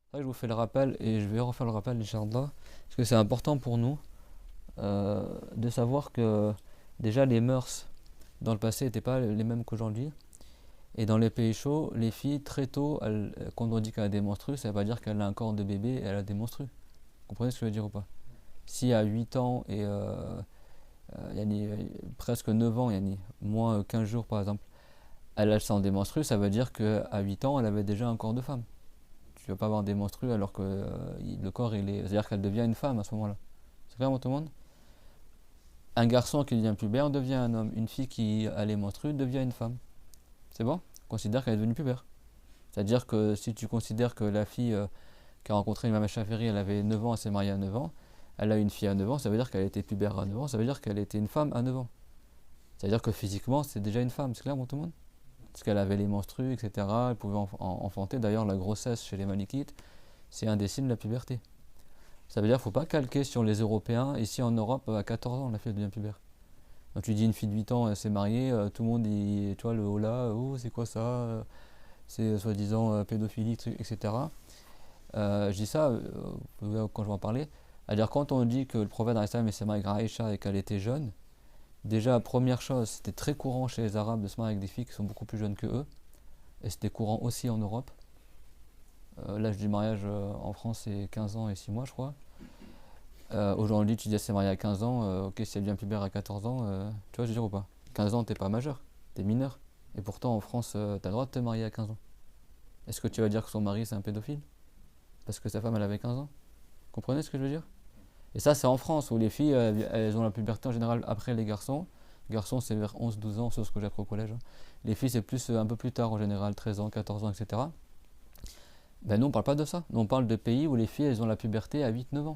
C'est vrai que je vous fais le rappel et je vais refaire le rappel, Inch'Allah, parce que c'est important pour nous de savoir que déjà les mœurs dans le passé n'étaient pas les mêmes qu'aujourd'hui. Et dans les pays chauds, les filles, très tôt, quand on dit qu'elle a des menstrues, ça ne veut pas dire qu'elle a un corps de bébé et elle a des menstrues. Vous comprenez ce que je veux dire ou pas? Si à 8 ans et yani, presque 9 ans, yani, moins 15 jours par exemple, elle a le sang des menstrues, ça veut dire qu'à 8 ans, elle avait déjà un corps de femme. Tu ne vas pas avoir des menstrues alors que le corps, il est. C'est-à-dire qu'elle devient une femme à ce moment-là. C'est clair pour tout le monde? Un garçon qui devient pubère devient un homme. Une fille qui a les menstrues devient une femme. C'est bon? Considère qu'elle est devenue pubère. C'est-à-dire que si tu considères que la fille qui a rencontré Imam Shafiri, elle avait 9 ans, elle s'est mariée à 9 ans, elle a une fille à 9 ans, ça veut dire qu'elle était pubère à 9 ans, ça veut dire qu'elle était une femme à 9 ans. C'est-à-dire que physiquement, c'est déjà une femme, c'est clair pour tout le monde? Parce qu'elle avait les menstrues, etc. Elle pouvait enfanter. D'ailleurs, la grossesse chez les Malikites, c'est un des signes de la puberté. Ça veut dire qu'il ne faut pas calquer sur les Européens. Ici en Europe, à 14 ans, la fille devient pubère. Donc tu dis une fille de 8 ans, elle s'est mariée, tout le monde, tu vois, le hola, oh, c'est quoi ça c'est soi-disant pédophilie, etc. Je dis ça quand je vais en parler. C'est-à-dire quand on dit que le prophète il s'est marié avec Aïcha et qu'elle était jeune, déjà, première chose, c'était très courant chez les Arabes de se marier avec des filles qui sont beaucoup plus jeunes que eux. Et c'était courant aussi en Europe. L'âge du mariage en France, c'est 15 ans et 6 mois, je crois. Aujourd'hui, tu dis elle s'est mariée à 15 ans, ok, si elle devient pubère à 14 ans, tu vois, je veux dire ou pas? 15 ans, t'es pas majeur, t'es mineur. Et pourtant, en France, t'as le droit de te marier à 15 ans. Est-ce que tu vas dire que son mari, c'est un pédophile? Parce que sa femme, elle avait 15 ans? Vous comprenez ce que je veux dire? Et ça, c'est en France, où les filles, elles ont la puberté en général après les garçons. Les garçons, c'est vers 11-12 ans, c'est ce que j'ai appris au collège, hein. Les filles, c'est plus un peu plus tard en général, 13 ans, 14 ans, etc. Ben nous, on parle pas de ça. Nous, on parle de pays où les filles, elles ont la puberté à 8-9 ans.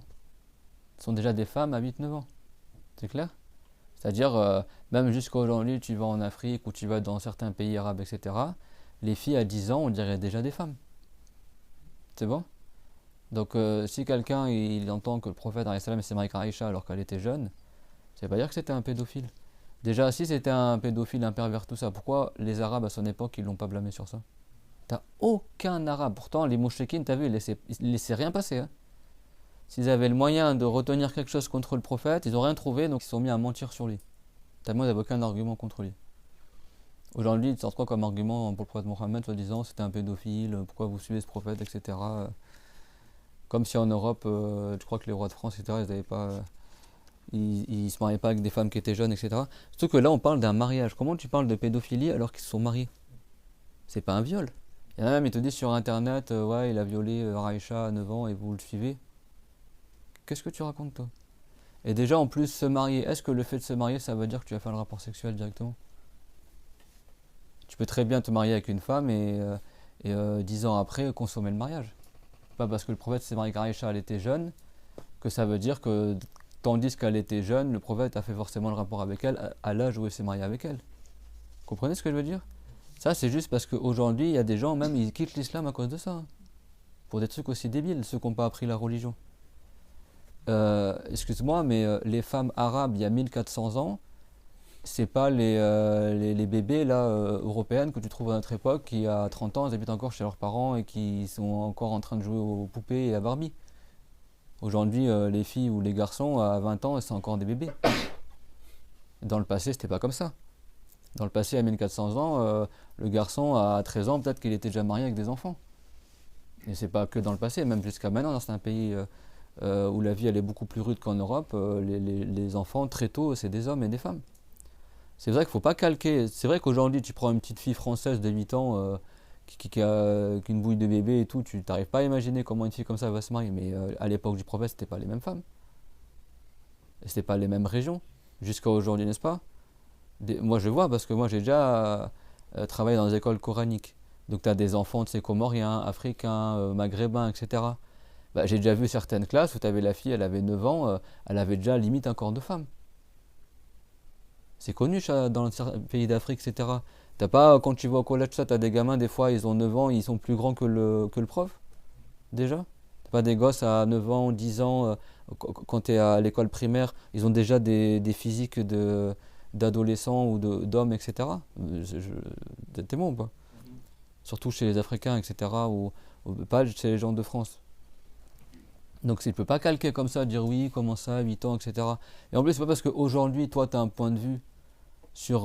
Elles sont déjà des femmes à 8-9 ans. C'est clair? C'est-à-dire, même jusqu'à aujourd'hui, tu vas en Afrique ou tu vas dans certains pays arabes, etc. Les filles à 10 ans, on dirait déjà des femmes. C'est bon? Donc, si quelqu'un il entend que le prophète s'est marié avec Aïcha alors qu'elle était jeune, ça veut pas dire que c'était un pédophile. Déjà, si c'était un pédophile, un pervers, tout ça, pourquoi les Arabes à son époque, ils l'ont pas blâmé sur ça? T'as aucun Arabe. Pourtant, les mouchekines, t'as vu, ils laissaient rien passer, hein. S'ils avaient le moyen de retenir quelque chose contre le prophète, ils n'ont rien trouvé, donc ils se sont mis à mentir sur lui. Tellement ils n'avaient aucun argument contre lui. Aujourd'hui, ils sortent quoi comme argument pour le prophète Mohammed, soi-disant c'était un pédophile, pourquoi vous suivez ce prophète, etc. Comme si en Europe, je crois que les rois de France, etc., ils avaient pas, ils se mariaient pas avec des femmes qui étaient jeunes, etc. Surtout que là, on parle d'un mariage. Comment tu parles de pédophilie alors qu'ils se sont mariés? C'est pas un viol. Il y en a même, ils te disent sur internet, ouais, il a violé Raïcha à 9 ans et vous le suivez. Qu'est-ce que tu racontes, toi? Et déjà, en plus, se marier, est-ce que le fait de se marier, ça veut dire que tu vas faire le rapport sexuel directement? Tu peux très bien te marier avec une femme et 10 ans après consommer le mariage. Pas parce que le prophète s'est marié avec Aïcha, elle était jeune, que ça veut dire que tandis qu'elle était jeune, le prophète a fait forcément le rapport avec elle à l'âge où il s'est marié avec elle. Vous comprenez ce que je veux dire? Ça, c'est juste parce qu'aujourd'hui, il y a des gens, même, ils quittent l'islam à cause de ça, hein. Pour des trucs aussi débiles, ceux qui n'ont pas appris la religion. Excuse-moi, mais les femmes arabes, il y a 1400 ans, c'est pas les bébés là, européennes que tu trouves à notre époque qui, à 30 ans, ils habitent encore chez leurs parents et qui sont encore en train de jouer aux poupées et à Barbie. Aujourd'hui, les filles ou les garçons, à 20 ans, c'est encore des bébés. Dans le passé, c'était pas comme ça. Dans le passé, à 1400 ans, le garçon, à 13 ans, peut-être qu'il était déjà marié avec des enfants. Et c'est pas que dans le passé, même jusqu'à maintenant, c'est un pays où la vie elle est beaucoup plus rude qu'en Europe. Les enfants, très tôt, c'est des hommes et des femmes. C'est vrai qu'il ne faut pas calquer. C'est vrai qu'aujourd'hui, tu prends une petite fille française de 8 ans qui a une bouille de bébé et tout, tu n'arrives pas à imaginer comment une fille comme ça va se marier. Mais à l'époque du prophète, c'était pas les mêmes femmes. C'était pas les mêmes régions. Jusqu'à aujourd'hui, n'est-ce pas? Moi, je vois parce que moi, j'ai déjà travaillé dans des écoles coraniques. Donc, tu as des enfants, tu sais, comoriens, africains, maghrébins, etc. Bah, j'ai déjà vu certaines classes où tu avais la fille, elle avait 9 ans, elle avait déjà limite un corps de femme. C'est connu ça, dans certains pays d'Afrique, etc. T'as pas, quand tu vas au collège, ça, t'as des gamins, des fois, ils ont 9 ans, ils sont plus grands que le prof, déjà. T'as pas des gosses à 9 ans, 10 ans, quand t'es à l'école primaire, ils ont déjà des physiques d'adolescents ou d'hommes, etc. T'es bon ou pas? Surtout chez les Africains, etc. Ou pas chez les gens de France. Donc il ne peut pas calquer comme ça, dire oui, comment ça, 8 ans, etc. Et en plus, c'est pas parce qu'aujourd'hui, toi, tu as un point de vue sur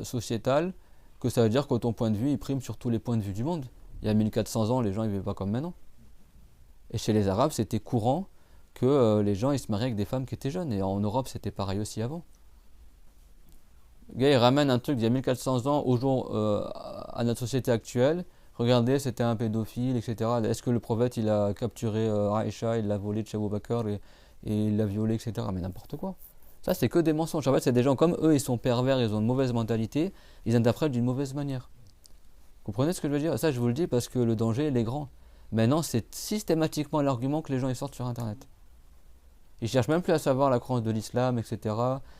sociétal que ça veut dire que ton point de vue, il prime sur tous les points de vue du monde. Il y a 1400 ans, les gens ne vivaient pas comme maintenant. Et chez les Arabes, c'était courant que les gens ils se mariaient avec des femmes qui étaient jeunes. Et en Europe, c'était pareil aussi avant. Le gars, il ramène un truc d'il y a 1400 ans au jour, à notre société actuelle. Regardez, c'était un pédophile, etc. Est-ce que le prophète, il a capturé Aïcha, il l'a volé de chez Abu Bakr et il l'a violé, etc. Mais n'importe quoi. Ça, c'est que des mensonges. En fait, c'est des gens comme eux, ils sont pervers, ils ont une mauvaise mentalité, ils interprètent d'une mauvaise manière. Vous comprenez ce que je veux dire? Ça, je vous le dis parce que le danger, il est grand. Maintenant, c'est systématiquement l'argument que les gens ils sortent sur Internet. Ils cherchent même plus à savoir la croyance de l'islam, etc.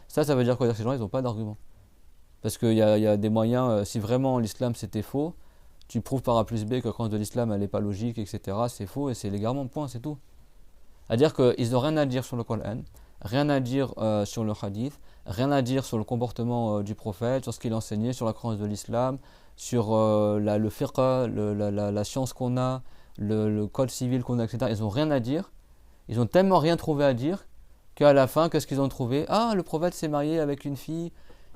Ça veut dire quoi? Ces gens, ils n'ont pas d'argument. Parce qu'il y a des moyens, si vraiment l'islam c'était faux, tu prouves par A plus B que la croyance de l'islam elle n'est pas logique, etc. C'est faux et c'est légalement, point, c'est tout. C'est-à-dire qu'ils n'ont rien à dire sur le Coran, rien à dire sur le hadith, rien à dire sur le comportement du prophète, sur ce qu'il enseignait, sur la croyance de l'islam, sur le fiqh, la science qu'on a, le code civil qu'on a, etc. Ils n'ont rien à dire. Ils n'ont tellement rien trouvé à dire qu'à la fin, qu'est-ce qu'ils ont trouvé? Ah, le prophète s'est marié avec une fille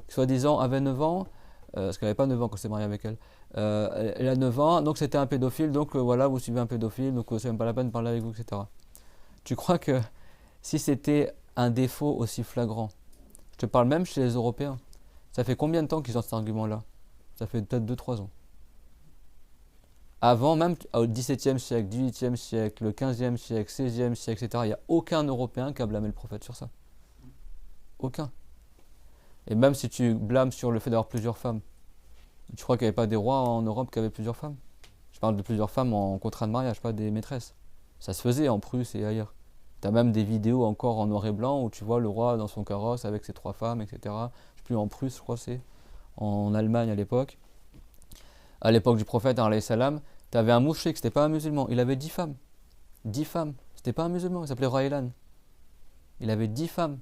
qui, soi-disant, avait 9 ans, parce qu'elle n'avait pas 9 ans quand il s'est marié avec elle. Elle a 9 ans, donc c'était un pédophile, donc voilà, vous suivez un pédophile, donc c'est même pas la peine de parler avec vous, etc. Tu crois que si c'était un défaut aussi flagrant, je te parle même chez les Européens, ça fait combien de temps qu'ils ont cet argument-là? Ça fait peut-être 2-3 ans. Avant, même au XVIIe siècle, XVIIIe siècle, le XVe siècle, XVIe siècle, etc., il n'y a aucun Européen qui a blâmé le prophète sur ça. Aucun. Et même si tu blâmes sur le fait d'avoir plusieurs femmes, tu crois qu'il n'y avait pas des rois en Europe qui avaient plusieurs femmes? Je parle de plusieurs femmes en contrat de mariage, pas des maîtresses. Ça se faisait en Prusse et ailleurs. Tu as même des vidéos encore en noir et blanc où tu vois le roi dans son carrosse avec ses 3 femmes, etc. Je ne sais plus, en Prusse, je crois c'est. En Allemagne à l'époque. À l'époque du prophète, alayhi salam, tu avais un mouchrik, c'était pas un musulman. Il avait 10 femmes. 10 femmes. C'était pas un musulman, il s'appelait Raylan. Il avait 10 femmes.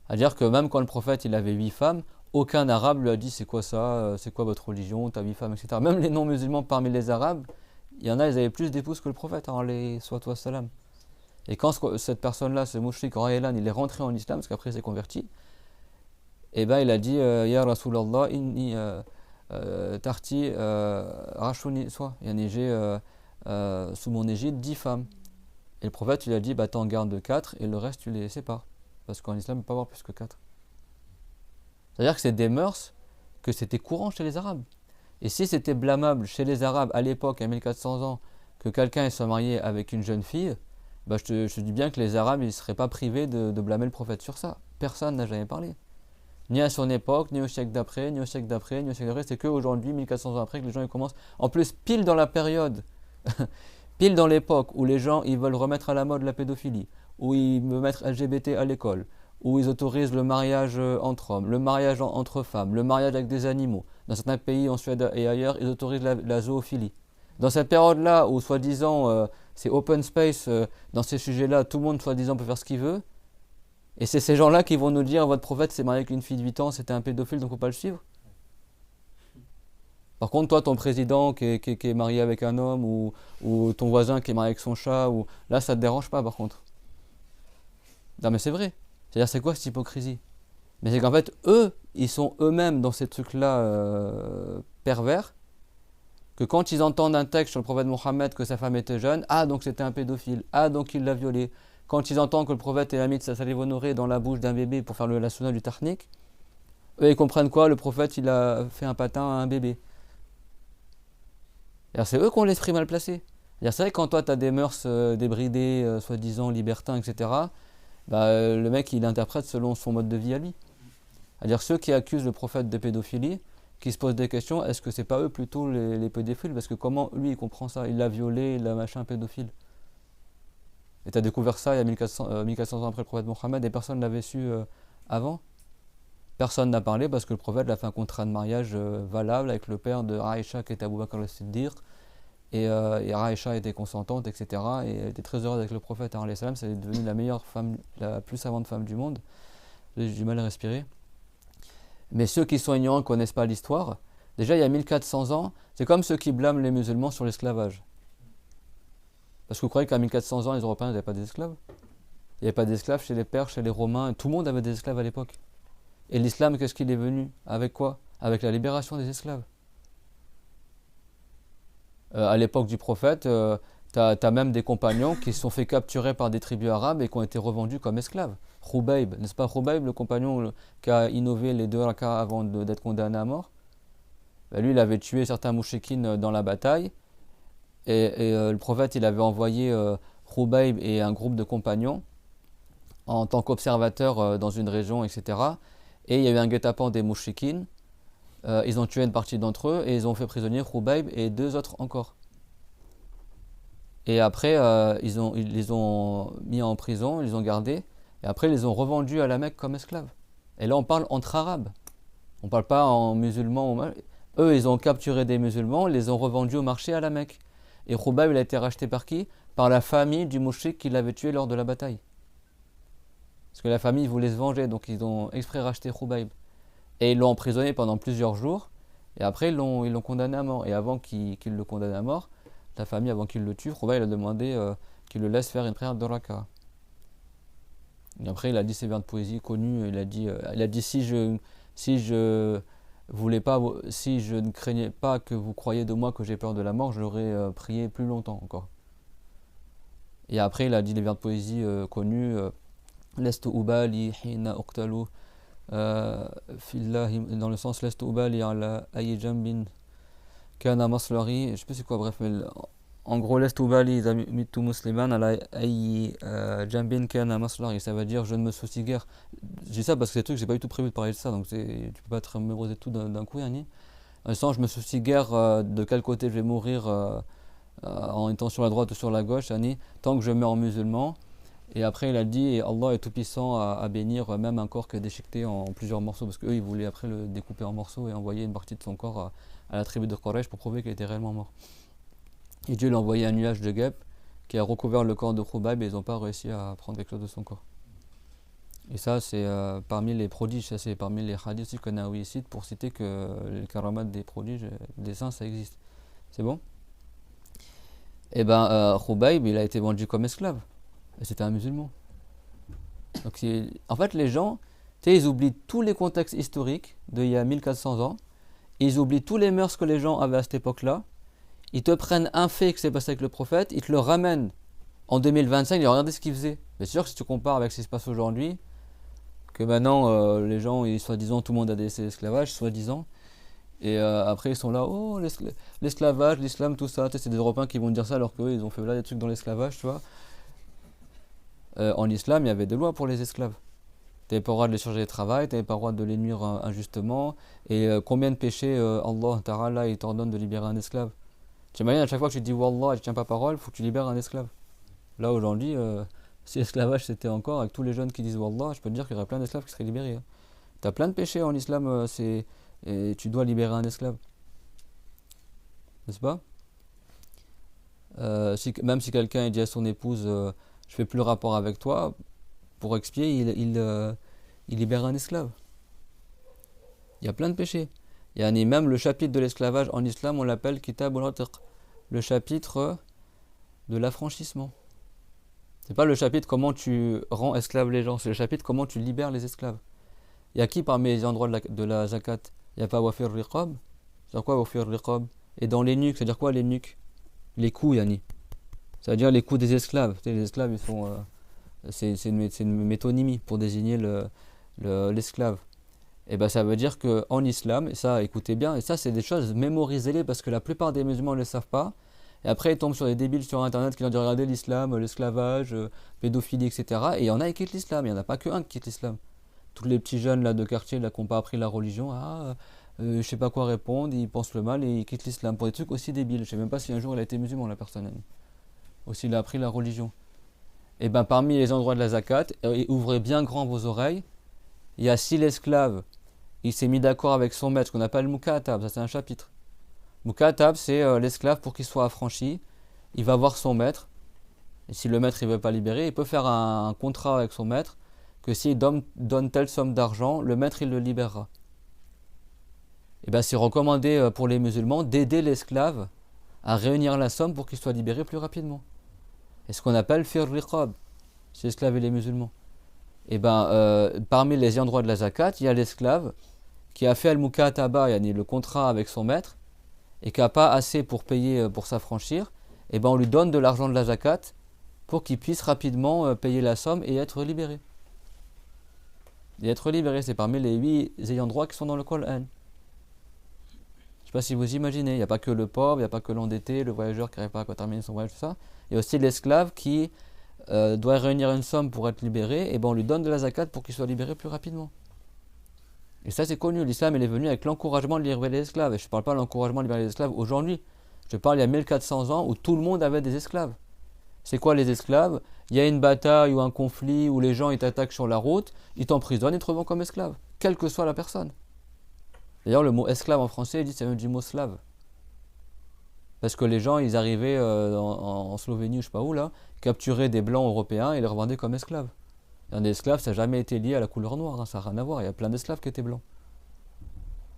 C'est-à-dire que même quand le prophète il avait 8 femmes, aucun arabe lui a dit c'est quoi ça, c'est quoi votre religion, t'as 8 femmes, etc. Même les non-musulmans parmi les arabes, il y en a, ils avaient plus d'épouses que le prophète, alayhi salam. Et quand cette personne-là, ce mouchrik Raylan, il est rentré en islam, parce qu'après il s'est converti, et ben il a dit Ya Rasulallah, inni tarti rashuni soit. J'ai sous mon égide 10 femmes. Et le prophète il a dit bah t'en gardes 4 et le reste tu les sépares. Parce qu'en islam, il ne peut pas avoir plus que 4. C'est-à-dire que c'est des mœurs que c'était courant chez les Arabes. Et si c'était blâmable chez les Arabes à l'époque, à 1400 ans, que quelqu'un soit marié avec une jeune fille, bah je te dis bien que les Arabes ne seraient pas privés de blâmer le prophète sur ça. Personne n'a jamais parlé. Ni à son époque, ni au siècle d'après, ni au siècle d'après, ni au siècle d'après. C'est qu'aujourd'hui, 1400 ans après, que les gens ils commencent. En plus, pile dans la période, pile dans l'époque où les gens ils veulent remettre à la mode la pédophilie, où ils veulent mettre LGBT à l'école, où ils autorisent le mariage entre hommes, le mariage entre femmes, le mariage avec des animaux. Dans certains pays, en Suède et ailleurs, ils autorisent la zoophilie. Dans cette période-là où, soi-disant, c'est open space, dans ces sujets-là, tout le monde, soi-disant, peut faire ce qu'il veut, et c'est ces gens-là qui vont nous dire votre prophète s'est marié avec une fille de 8 ans, c'était un pédophile, donc il ne faut pas le suivre. Par contre, toi, ton président qui est marié avec un homme, ou ton voisin qui est marié avec son chat, là, ça ne te dérange pas, par contre. Non, mais c'est vrai. C'est-à-dire, c'est quoi cette hypocrisie? Mais c'est qu'en fait, eux, ils sont eux-mêmes dans ces trucs-là pervers, que quand ils entendent un texte sur le prophète Mohammed que sa femme était jeune, ah, donc c'était un pédophile, ah, donc il l'a violée. Quand ils entendent que le prophète a mis sa salive honorée dans la bouche d'un bébé pour faire la sunna du tahnik, eux, ils comprennent quoi? Le prophète, il a fait un patin à un bébé. C'est eux qui ont l'esprit mal placé. C'est vrai que quand toi, tu as des mœurs débridées, soi-disant libertins, etc., le mec, il interprète selon son mode de vie à lui. C'est-à-dire ceux qui accusent le prophète de pédophilie, qui se posent des questions, est-ce que c'est pas eux plutôt les pédophiles? Parce que comment lui, il comprend ça? Il l'a violé, il l'a machin pédophile. Et tu as découvert ça il y a 1400 ans après le prophète Mohammed et personne ne l'avait su avant. Personne n'a parlé parce que le prophète a fait un contrat de mariage valable avec le père de Aïcha qui était Abu Bakr al-Siddiq. Et Aïcha était consentante, etc. Et elle était très heureuse avec le prophète, alayhi salam. C'est devenu la meilleure femme, la plus savante femme du monde. J'ai du mal à respirer. Mais ceux qui sont ignorants ne connaissent pas l'histoire. Déjà, il y a 1400 ans, c'est comme ceux qui blâment les musulmans sur l'esclavage. Parce que vous croyez qu'à 1400 ans, les Européens n'avaient pas d'esclaves? Il n'y avait pas d'esclaves chez les Perses, chez les Romains, tout le monde avait des esclaves à l'époque. Et l'islam, qu'est-ce qu'il est venu? Avec quoi? Avec la libération des esclaves. À l'époque du prophète, t'as même des compagnons qui se sont fait capturer par des tribus arabes et qui ont été revendus comme esclaves. Khubayb, n'est-ce pas Khubayb, le compagnon qui a innové les 2 rak'ahs avant d'être condamné à mort? Ben, lui, il avait tué certains mouchikines dans la bataille. Le prophète, il avait envoyé Khubayb et un groupe de compagnons en tant qu'observateurs dans une région, etc. Et il y a eu un guet-apens des mouchikines. Ils ont tué une partie d'entre eux et ils ont fait prisonnier Khubayb et 2 autres encore. Et après, ils les ont mis en prison, ils les ont gardés. Et après, ils les ont revendus à la Mecque comme esclaves. Et là, on parle entre arabes. On ne parle pas en musulmans. Eux, ils ont capturé des musulmans, ils les ont revendus au marché à la Mecque. Et Khubayb, il a été racheté par qui? Par la famille du mouchrik qui l'avait tué lors de la bataille. Parce que la famille voulait se venger, donc ils ont exprès racheté Khubayb. Et ils l'ont emprisonné pendant plusieurs jours. Et après, ils l'ont condamné à mort. Et avant qu'il le condamne à mort, la famille, avant qu'il le tue, Khubayb a demandé qu'il le laisse faire une prière de raka. Et après, il a dit ces vers de poésie connus. Il a dit si je voulais pas, si je ne craignais pas que vous croyiez de moi que j'ai peur de la mort, j'aurais prié plus longtemps encore. Et après, il a dit les vers de poésie connus. Lestu ubali hina uqtalu fillahi, dans le sens lestu ubali ala ayi jambin kana maslari. Je sais pas c'est quoi, bref, mais en gros, lestu ubali idha mitu musliman ala ayi jambin kana maslari. Ça veut dire je ne me soucie guère. Je dis ça parce que c'est des trucs, j'ai pas du tout prévu de parler de ça, donc tu peux pas te mémoriser tout d'un coup, Yanni. En sens, je me soucie guère de quel côté je vais mourir en étant sur la droite ou sur la gauche, Yanni, tant que je meurs en musulman. Et après, il a dit, et Allah est tout puissant à bénir même un corps qui est déchiqueté en plusieurs morceaux, parce qu'eux, ils voulaient après le découper en morceaux et envoyer une partie de son corps à la tribu de Quraysh pour prouver qu'il était réellement mort. Et Dieu lui a envoyé un nuage de guêpes qui a recouvert le corps de Khubayb et ils n'ont pas réussi à prendre quelque chose de son corps. Et ça, c'est parmi les prodiges, ça c'est parmi les hadiths que Nawawi cite pour citer que les karamat des prodiges, des saints, ça existe. C'est bon? Et ben, Khubayb, il a été vendu comme esclave. Et c'était un musulman. Donc, en fait, les gens, ils oublient tous les contextes historiques d'il y a 1400 ans. Ils oublient tous les mœurs que les gens avaient à cette époque-là. Ils te prennent un fait qui s'est passé avec le prophète, ils te le ramènent en 2025, ils regardez ce qu'ils faisaient. Mais c'est sûr que si tu compares avec ce qui se passe aujourd'hui, que maintenant, les gens, soi-disant, tout le monde a délaissé l'esclavage, soi-disant. Et après, ils sont là, oh, l'esclavage, l'islam, tout ça. C'est des Européens qui vont dire ça alors qu'eux, ils ont fait là des trucs dans l'esclavage, tu vois. En islam, il y avait des lois pour les esclaves. Tu n'avais pas le droit de les charger de travail, tu n'avais pas le droit de les nuire injustement. Et combien de péchés Allah Ta'ala il t'ordonne de libérer un esclave? Tu imagines, à chaque fois que tu dis Wallah et tu tiens pas parole, il faut que tu libères un esclave. Là aujourd'hui, si l'esclavage c'était encore, avec tous les jeunes qui disent Wallah, je peux te dire qu'il y aurait plein d'esclaves qui seraient libérés. Hein. Tu as plein de péchés en islam, et tu dois libérer un esclave. N'est-ce pas? Même si quelqu'un dit à son épouse je fais plus le rapport avec toi, pour expier, il libère un esclave. Il y a plein de péchés. Il y a même le chapitre de l'esclavage en islam, on l'appelle Kitab al-Atiq, le chapitre de l'affranchissement. C'est pas le chapitre comment tu rends esclaves les gens, c'est le chapitre comment tu libères les esclaves. Il y a qui parmi les endroits de la zakat? Il n'y a pas wafir riqab? C'est quoi wafir riqab? Et dans les nuques, c'est-à-dire quoi les nuques? Les coups, Yanni. C'est-à-dire les coups des esclaves. Tu sais, les esclaves, ils sont, c'est une métonymie pour désigner l'esclave. Et ben ça veut dire qu'en islam, et ça écoutez bien, et ça c'est des choses, mémorisez-les parce que la plupart des musulmans ne le savent pas. Et après ils tombent sur des débiles sur internet qui leur disent regardez l'islam, l'esclavage, pédophilie, etc. Et il y en a qui quittent l'islam, il n'y en a pas qu'un qui quitte l'islam. Tous les petits jeunes là, de quartier là, qui n'ont pas appris la religion, je sais pas quoi répondre, ils pensent le mal et ils quittent l'islam pour des trucs aussi débiles. Je sais même pas si un jour il a été musulman la personne. Aussi il a appris la religion. Et ben parmi les endroits de la zakat, et ouvrez bien grand vos oreilles, il y a si l'esclave, il s'est mis d'accord avec son maître, qu'on appelle Mukatab, ça c'est un chapitre. Mukatab c'est l'esclave pour qu'il soit affranchi, il va voir son maître, et si le maître ne veut pas libérer, il peut faire un contrat avec son maître, que s'il donne telle somme d'argent, le maître il le libérera. Et ben c'est recommandé pour les musulmans d'aider l'esclave à réunir la somme pour qu'il soit libéré plus rapidement. et ce qu'on appelle fir riqab, c'est esclaves et les musulmans. Et ben, parmi les ayants droit de la zakat, il y a l'esclave qui a fait al-mukataba, yani le contrat avec son maître, et qui n'a pas assez pour payer, pour s'affranchir, et ben on lui donne de l'argent de la zakat pour qu'il puisse rapidement payer la somme et être libéré. Et être libéré, c'est parmi les 8 ayants droit qui sont dans le Coran. Je ne sais pas si vous imaginez, il n'y a pas que le pauvre, il n'y a pas que l'endetté, le voyageur qui n'arrive pas à terminer son voyage, tout ça. Il y a aussi l'esclave qui doit réunir une somme pour être libéré, et ben on lui donne de la zakat pour qu'il soit libéré plus rapidement. Et ça c'est connu, l'islam il est venu avec l'encouragement de libérer les esclaves. Et je ne parle pas de l'encouragement de libérer les esclaves aujourd'hui. Je parle il y a 1400 ans où tout le monde avait des esclaves. C'est quoi les esclaves? Il y a une bataille ou un conflit où les gens ils t'attaquent sur la route, ils t'emprisonnent et te revendent comme esclave, quelle que soit la personne. D'ailleurs le mot esclave en français il dit c'est même du mot slave. Parce que les gens ils arrivaient en Slovénie ou je sais pas où là, capturaient des blancs européens et les revendaient comme esclaves. Un esclave, ça n'a jamais été lié à la couleur noire, hein, ça n'a rien à voir. Il y a plein d'esclaves qui étaient blancs.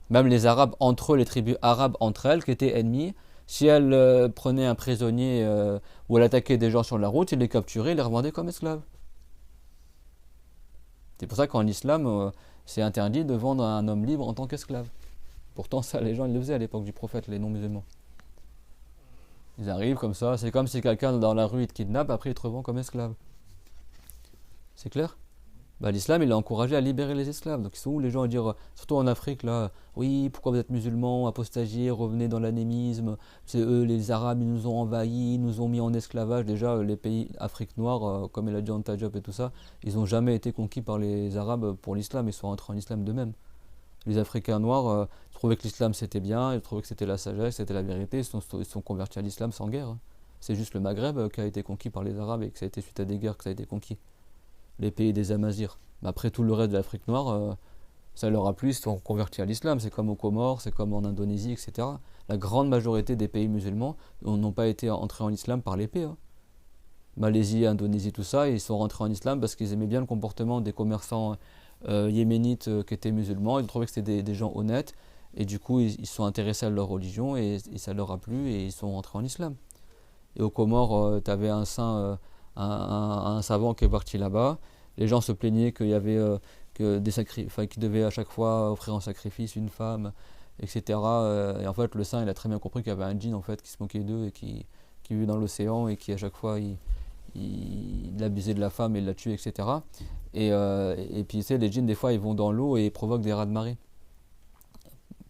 Même les Arabes entre eux, les tribus arabes entre elles, qui étaient ennemies, si elles prenaient un prisonnier ou elles attaquaient des gens sur la route, ils les capturaient et les revendaient comme esclaves. C'est pour ça qu'en islam, c'est interdit de vendre un homme libre en tant qu'esclave. Pourtant, ça, les gens ils le faisaient à l'époque du prophète, les non-musulmans. Ils arrivent comme ça, c'est comme si quelqu'un dans la rue il te kidnappe, après il te revend comme esclave. C'est clair? Bah, l'islam il a encouragé à libérer les esclaves. Donc ils sont où les gens à dire, surtout en Afrique là, oui pourquoi vous êtes musulmans, apostagiez, revenez dans l'anémisme, c'est eux les Arabes ils nous ont envahis, ils nous ont mis en esclavage. Déjà les pays Afrique noire, comme il a dit Anta Diop et tout ça, ils n'ont jamais été conquis par les Arabes pour l'islam, ils sont rentrés en islam d'eux-mêmes. Les Africains noirs trouvaient que l'islam c'était bien, ils trouvaient que c'était la sagesse, c'était la vérité, ils sont convertis à l'islam sans guerre. C'est juste le Maghreb qui a été conquis par les Arabes et que ça a été suite à des guerres que ça a été conquis. Les pays des Amazirs. Mais après tout le reste de l'Afrique noire, ça leur a plu, ils se sont convertis à l'islam. C'est comme aux Comores, c'est comme en Indonésie, etc. La grande majorité des pays musulmans n'ont pas été entrés en islam par l'épée. Hein. Malaisie, Indonésie, tout ça, ils sont rentrés en islam parce qu'ils aimaient bien le comportement des commerçants yéménites qui étaient musulmans. Ils trouvaient que c'était des gens honnêtes. Et du coup, ils se sont intéressés à leur religion et ça leur a plu et ils sont rentrés en islam. Et aux Comores, tu avais un saint, un savant qui est parti là-bas. Les gens se plaignaient qu'il y avait que des qu'ils devaient à chaque fois offrir en sacrifice une femme, etc. Et en fait, le saint, il a très bien compris qu'il y avait un djinn en fait qui se moquait d'eux et qui vivait dans l'océan et qui à chaque fois il abusait de la femme et il la tuait, etc. Et puis tu sais, les djinns des fois ils vont dans l'eau et ils provoquent des raz-de-marée,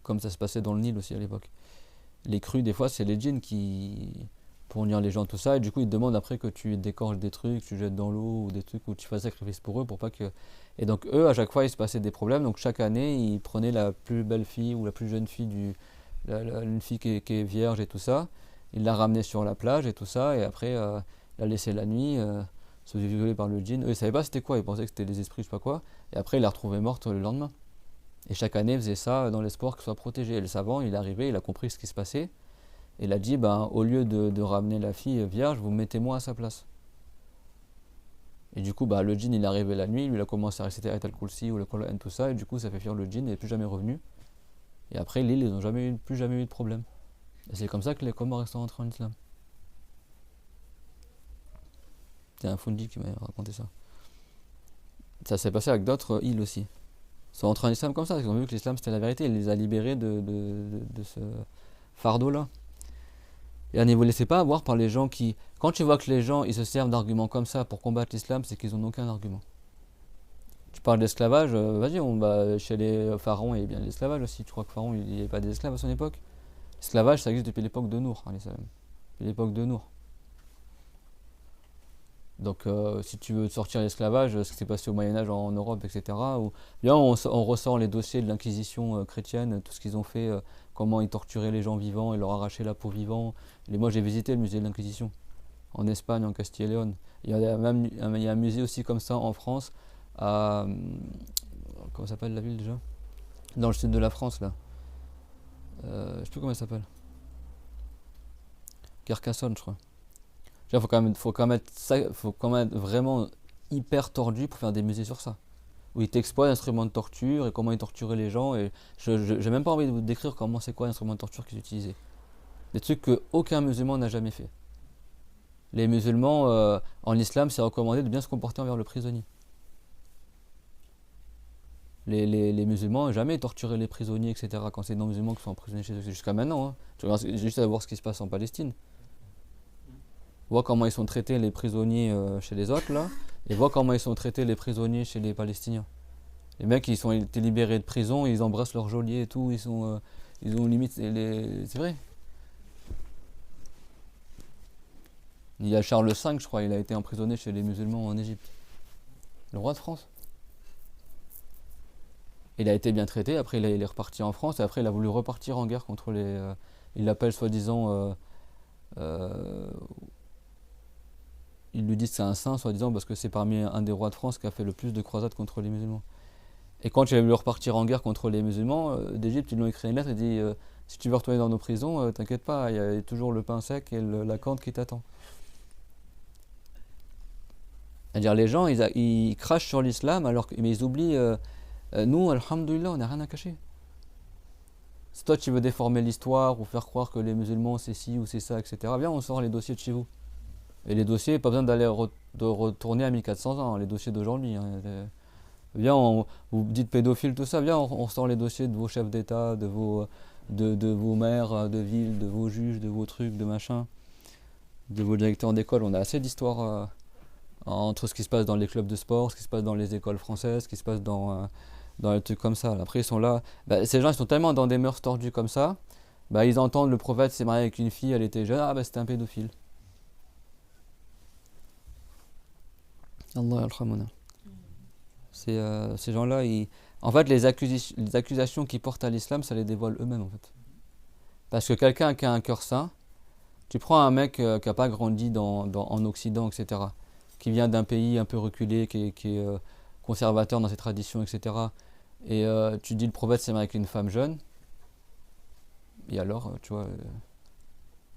comme ça se passait dans le Nil aussi à l'époque. Les crues des fois c'est les djinns qui pour unir les gens, tout ça, et du coup ils te demandent après que tu décorges des trucs, tu jettes dans l'eau ou des trucs où tu fasses sacrifice pour eux pour pas que. Et donc eux à chaque fois il se passait des problèmes, donc chaque année ils prenaient la plus belle fille ou la plus jeune fille une fille qui est vierge et tout ça, ils la ramenaient sur la plage et tout ça, et après la laissaient la nuit se faisait violer par le djinn. Eux ils savaient pas c'était quoi, ils pensaient que c'était des esprits je sais pas quoi, et après ils la retrouvaient morte le lendemain. Et chaque année ils faisaient ça dans l'espoir qu'elle soit protégée. Et le savant il est arrivé, il a compris ce qui se passait. Et il a dit, ben, au lieu de ramener la fille vierge, vous mettez moi à sa place. Et du coup, bah, le djinn, il est arrivé la nuit, lui, il a commencé à réciter Ayat al-Kursi ou le Coran, tout ça, et du coup, ça fait fuir le djinn, il n'est plus jamais revenu. Et après, l'île, ils n'ont plus jamais eu de problème. Et c'est comme ça que les Comores sont rentrés en islam. C'est un Fundi qui m'a raconté ça. Ça s'est passé avec d'autres îles aussi. Ils sont rentrés en islam comme ça, ils ont vu que l'islam c'était la vérité, il les a libérés de ce fardeau-là. Et ne vous laissez pas avoir par les gens qui... Quand tu vois que les gens ils se servent d'arguments comme ça pour combattre l'islam, c'est qu'ils n'ont aucun argument. Tu parles d'esclavage, vas-y, chez les pharaons, il y a bien l'esclavage aussi. Tu crois que Pharaon, il n'y avait pas d'esclaves à son époque? L'esclavage, ça existe depuis l'époque de Nour. Depuis l'époque de Nour. Donc, si tu veux sortir l'esclavage, ce qui s'est passé au Moyen-Âge en Europe, etc., où bien on ressort les dossiers de l'Inquisition chrétienne, tout ce qu'ils ont fait, comment ils torturaient les gens vivants et leur arrachaient la peau vivant. Moi, j'ai visité le musée de l'Inquisition, en Espagne, en Castille et Léon. Il y a même il y a un musée aussi comme ça en France, à. Comment s'appelle la ville déjà? Dans le sud de la France, là. Je sais plus comment elle s'appelle. Carcassonne, je crois. Faut quand même être vraiment hyper tordu pour faire des musées sur ça. Où ils t'exploitent l'instrument de torture et comment ils torturaient les gens. Et j'ai même pas envie de vous décrire comment c'est quoi l'instrument de torture qu'ils utilisaient. Des trucs que aucun musulman n'a jamais fait. Les musulmans, en islam, c'est recommandé de bien se comporter envers le prisonnier. Les musulmans, jamais torturer les prisonniers, etc. Quand c'est des non-musulmans qui sont emprisonnés chez eux, jusqu'à maintenant. Hein. Tu regardes juste à voir ce qui se passe en Palestine. Vois comment ils sont traités les prisonniers chez les autres, là, et vois comment ils sont traités les prisonniers chez les Palestiniens. Les mecs, ils ont été libérés de prison, ils embrassent leur geôlier et tout, ils ont limite. C'est vrai. Il y a Charles V, je crois, il a été emprisonné chez les musulmans en Égypte. Le roi de France. Il a été bien traité, après il est reparti en France, et après il a voulu repartir en guerre contre les. Il l'appelle soi-disant. Ils lui disent que c'est un saint, soi-disant, parce que c'est parmi un des rois de France qui a fait le plus de croisades contre les musulmans. Et quand il a voulu repartir en guerre contre les musulmans d'Égypte, ils lui ont écrit une lettre et dit si tu veux retourner dans nos prisons, t'inquiète pas, il y a toujours le pain sec et la corde qui t'attend. C'est-à-dire les gens, ils crachent sur l'islam, mais ils oublient, nous, alhamdoulilah, on n'a rien à cacher. Si toi tu veux déformer l'histoire ou faire croire que les musulmans c'est ci ou c'est ça, etc., viens, on sort les dossiers de chez vous. Et les dossiers, pas besoin de retourner à 1400 ans, les dossiers d'aujourd'hui. Hein. Viens, vous dites pédophile, tout ça, viens, on sort les dossiers de vos chefs d'État, de vos maires de ville, de vos juges, de vos trucs, de machin, de vos directeurs d'école. On a assez d'histoires entre ce qui se passe dans les clubs de sport, ce qui se passe dans les écoles françaises, ce qui se passe dans les trucs comme ça. Après, ils sont là. Ces gens, ils sont tellement dans des mœurs tordues comme ça, ils entendent le prophète s'est marié avec une fille, elle était jeune, c'était un pédophile. Allah al-Khamuna. Ces gens-là, en fait, les accusations qu'ils portent à l'islam, ça les dévoile eux-mêmes, en fait. Parce que quelqu'un qui a un cœur sain, tu prends un mec qui n'a pas grandi en Occident, etc., qui vient d'un pays un peu reculé, qui est conservateur dans ses traditions, etc., et tu dis le prophète s'est marié avec une femme jeune, et alors, tu vois,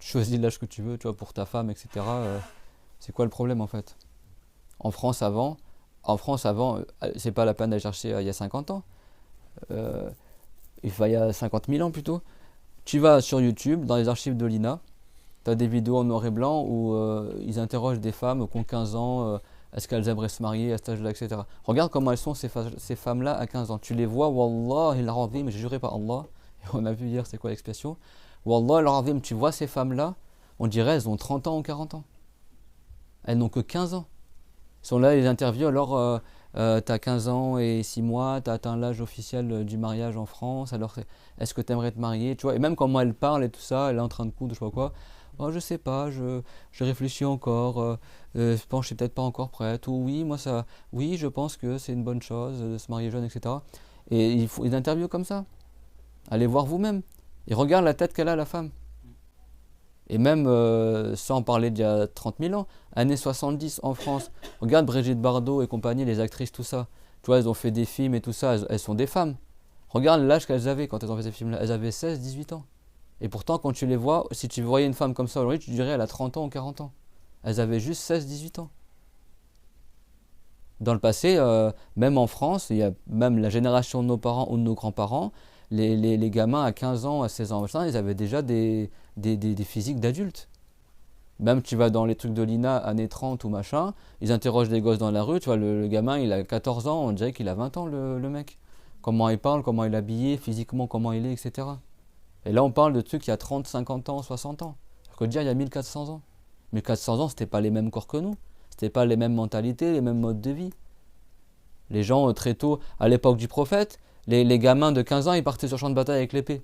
tu choisis l'âge que tu veux, tu vois, pour ta femme, etc., c'est quoi le problème, en fait? En France avant, c'est pas la peine d'aller chercher il y a 50 ans. Il y a 50 000 ans plutôt. Tu vas sur YouTube, dans les archives de l'INA, tu as des vidéos en noir et blanc où ils interrogent des femmes qui ont 15 ans, est-ce qu'elles aimeraient se marier à cet âge-là, etc. Regarde comment elles sont ces femmes-là à 15 ans. Tu les vois, Wallah, il mais j'ai juré par Allah, et on a vu hier c'est quoi l'expression. Wallah, il tu vois ces femmes-là, on dirait elles ont 30 ans ou 40 ans. Elles n'ont que 15 ans. Ils sont là, les interviews, alors t'as 15 ans et 6 mois, t'as atteint l'âge officiel du mariage en France, alors est-ce que t'aimerais te marier, tu vois, et même comment elle parle et tout ça, elle est en train de coudre, je sais pas quoi, oh je sais pas, je réfléchis encore, je pense que je suis peut-être pas encore prête, ou oui je pense que c'est une bonne chose de se marier jeune, etc. Et il faut des interviews comme ça, allez voir vous-même, et regarde la tête qu'elle a la femme. Et même sans parler d'il y a 30 000 ans, années 70 en France, regarde Brigitte Bardot et compagnie, les actrices, tout ça. Tu vois, elles ont fait des films et tout ça, elles sont des femmes. Regarde l'âge qu'elles avaient quand elles ont fait ces films-là. Elles avaient 16, 18 ans. Et pourtant, quand tu les vois, si tu voyais une femme comme ça aujourd'hui, tu dirais elle a 30 ans ou 40 ans. Elles avaient juste 16, 18 ans. Dans le passé, même en France, il y a même la génération de nos parents ou de nos grands-parents, les gamins à 15 ans, à 16 ans, ils avaient déjà des physiques d'adultes. Même tu vas dans les trucs de l'INA, années 30 ou machin, ils interrogent des gosses dans la rue, tu vois, le gamin il a 14 ans, on dirait qu'il a 20 ans le mec. Comment il parle, comment il est habillé, physiquement comment il est, etc. Et là on parle de trucs il y a 30, 50 ans, 60 ans. Alors que dire il y a 1400 ans. 1400 ans, c'était pas les mêmes corps que nous, c'était pas les mêmes mentalités, les mêmes modes de vie. Les gens très tôt, à l'époque du prophète, les gamins de 15 ans, ils partaient sur le champ de bataille avec l'épée.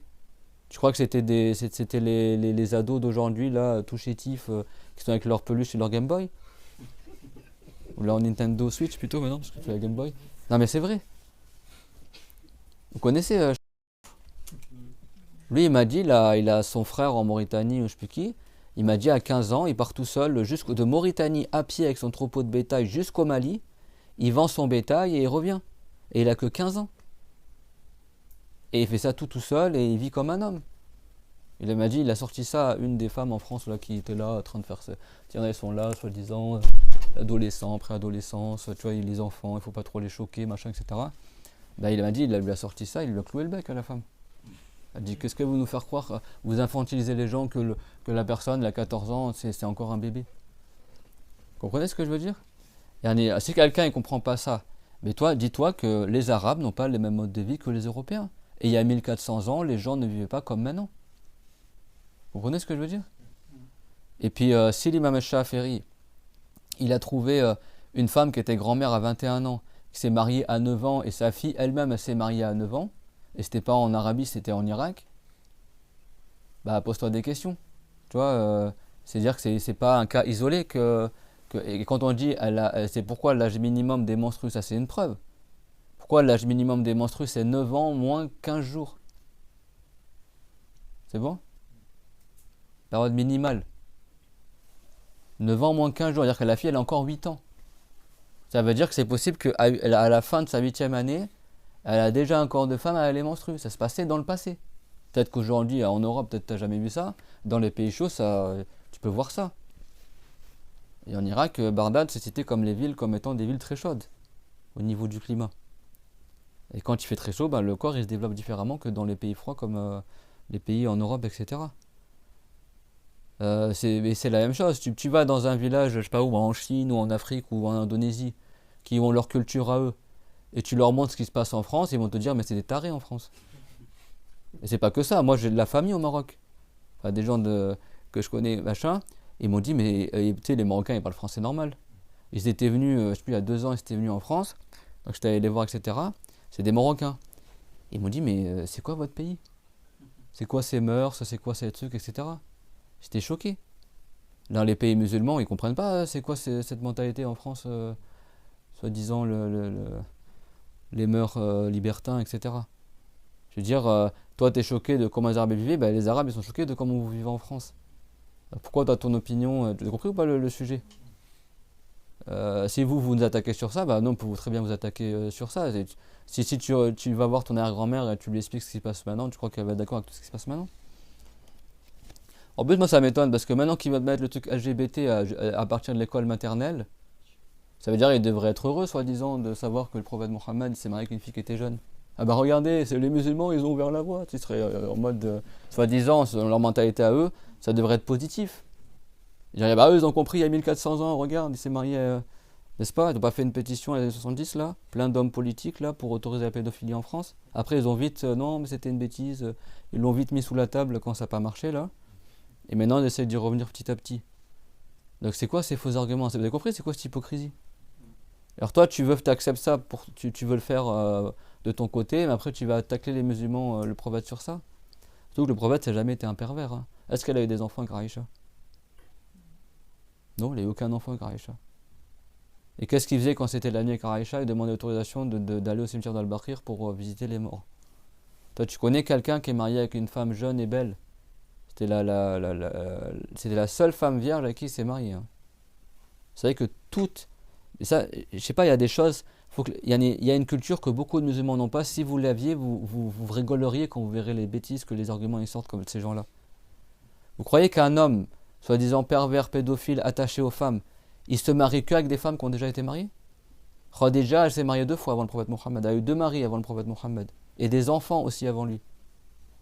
Je crois que c'était les ados d'aujourd'hui, là, tout chétifs, qui sont avec leur peluche et leur Game Boy. Ou leur Nintendo Switch plutôt maintenant, parce que c'est la Game Boy. Non mais c'est vrai. Vous connaissez Lui, il m'a dit, là, il a son frère en Mauritanie, ou je sais plus qui. Il m'a dit, à 15 ans, il part tout seul de Mauritanie à pied avec son troupeau de bétail jusqu'au Mali. Il vend son bétail et il revient. Et il a que 15 ans. Et il fait ça tout seul et il vit comme un homme. Il m'a dit, il a sorti ça à une des femmes en France là, qui était là en train de faire ça. Tiens, elles sont là, soi-disant, adolescents, préadolescence, tu vois, les enfants, il faut pas trop les choquer, machin, etc. Il m'a dit, il lui a sorti ça, il lui a cloué le bec à la femme. Il a dit, qu'est-ce que vous nous faire croire, vous infantilisez les gens que la personne, elle a 14 ans, c'est encore un bébé. Comprenez ce que je veux dire? Si quelqu'un ne comprend pas ça, mais toi, dis-toi que les Arabes n'ont pas les mêmes modes de vie que les Européens. Et il y a 1400 ans, les gens ne vivaient pas comme maintenant. Vous comprenez ce que je veux dire? Et puis, si l'imam al-Shafi'i, il a trouvé une femme qui était grand-mère à 21 ans, qui s'est mariée à 9 ans, et sa fille elle-même, elle s'est mariée à 9 ans, et c'était pas en Arabie, c'était en Irak, bah pose-toi des questions. Tu vois, c'est-à-dire que c'est pas un cas isolé et quand on dit, c'est pourquoi l'âge minimum des menstrues, ça c'est une preuve. Pourquoi l'âge minimum des menstrues, c'est 9 ans moins 15 jours? C'est bon? Période minimale. 9 ans moins 15 jours, c'est-à-dire que la fille, elle a encore 8 ans. Ça veut dire que c'est possible qu'à la fin de sa 8e année, elle a déjà un corps de femme, elle est menstruée. Ça se passait dans le passé. Peut-être qu'aujourd'hui, en Europe, peut-être tu n'as jamais vu ça. Dans les pays chauds, tu peux voir ça. Et en Irak, Bagdad, c'est cité comme les villes comme étant des villes très chaudes au niveau du climat. Et quand il fait très chaud, le corps il se développe différemment que dans les pays froids comme les pays en Europe, etc. C'est la même chose. Tu vas dans un village, je sais pas où, en Chine ou en Afrique ou en Indonésie, qui ont leur culture à eux, et tu leur montres ce qui se passe en France, ils vont te dire mais c'est des tarés en France. Et c'est pas que ça. Moi j'ai de la famille au Maroc, enfin, des gens que je connais, machin. Ils m'ont dit mais tu sais les Marocains ils parlent français normal. Ils étaient venus, je sais plus il y a 2 ans, ils étaient venus en France, donc j'étais allé les voir, etc. C'est des Marocains. Ils m'ont dit mais c'est quoi votre pays? C'est quoi ces mœurs? C'est quoi ces trucs, etc. J'étais choqué. Dans les pays musulmans, ils comprennent pas c'est quoi cette mentalité en France, soi-disant les mœurs libertins, etc. Je veux dire, toi t'es choqué de comment les Arabes vivaient, les Arabes ils sont choqués de comment vous vivez en France. Pourquoi tu as ton opinion? Tu as compris ou pas le sujet? Si vous nous attaquez sur ça, non, on peut très bien vous attaquer sur ça. Si tu vas voir ton arrière-grand-mère et tu lui expliques ce qui se passe maintenant, tu crois qu'elle va être d'accord avec tout ce qui se passe maintenant? En plus, moi ça m'étonne parce que maintenant qu'ils vont mettre le truc LGBT à partir de l'école maternelle, ça veut dire qu'il devrait être heureux, soi-disant, de savoir que le prophète Mohammed s'est marié avec une fille qui était jeune. Ah regardez, c'est les musulmans, ils ont ouvert la voie. Tu serais en mode, soi-disant, selon leur mentalité à eux, ça devrait être positif. Ils diraient, eux ils ont compris il y a 1400 ans, regarde, il s'est marié, n'est-ce pas? Ils n'ont pas fait une pétition dans les années 70 là, plein d'hommes politiques là, pour autoriser la pédophilie en France. Après ils ont vite, non mais c'était une bêtise, ils l'ont vite mis sous la table quand ça n'a pas marché là. Et maintenant, on essaie d'y revenir petit à petit. Donc, c'est quoi ces faux arguments? Vous avez compris? C'est quoi cette hypocrisie? Alors, toi, tu acceptes ça, tu veux le faire de ton côté, mais après, tu vas tacler les musulmans, le prophète sur ça. Surtout que le prophète, ça n'a jamais été un pervers. Hein. Est-ce qu'elle a eu des enfants avec Aïcha? Non, il n'a eu aucun enfant avec Aïcha. Et qu'est-ce qu'il faisait quand c'était la nuit avec Aïcha? Il demandait l'autorisation d'aller au cimetière d'Al-Baqir pour visiter les morts. Toi, tu connais quelqu'un qui est marié avec une femme jeune et belle? C'était la seule femme vierge avec qui il s'est marié. Hein. Vous savez que toutes... Ça, je sais pas, il y a des choses... Il y a une culture que beaucoup de musulmans n'ont pas. Si vous l'aviez, vous rigoleriez quand vous verrez les bêtises que les arguments ils sortent comme de ces gens-là. Vous croyez qu'un homme, soi-disant pervers, pédophile, attaché aux femmes, il se marie qu'avec des femmes qui ont déjà été mariées? Khadija, elle s'est mariée 2 fois avant le prophète Mohammed. Elle a eu 2 maris avant le prophète Mohammed. Et des enfants aussi avant lui.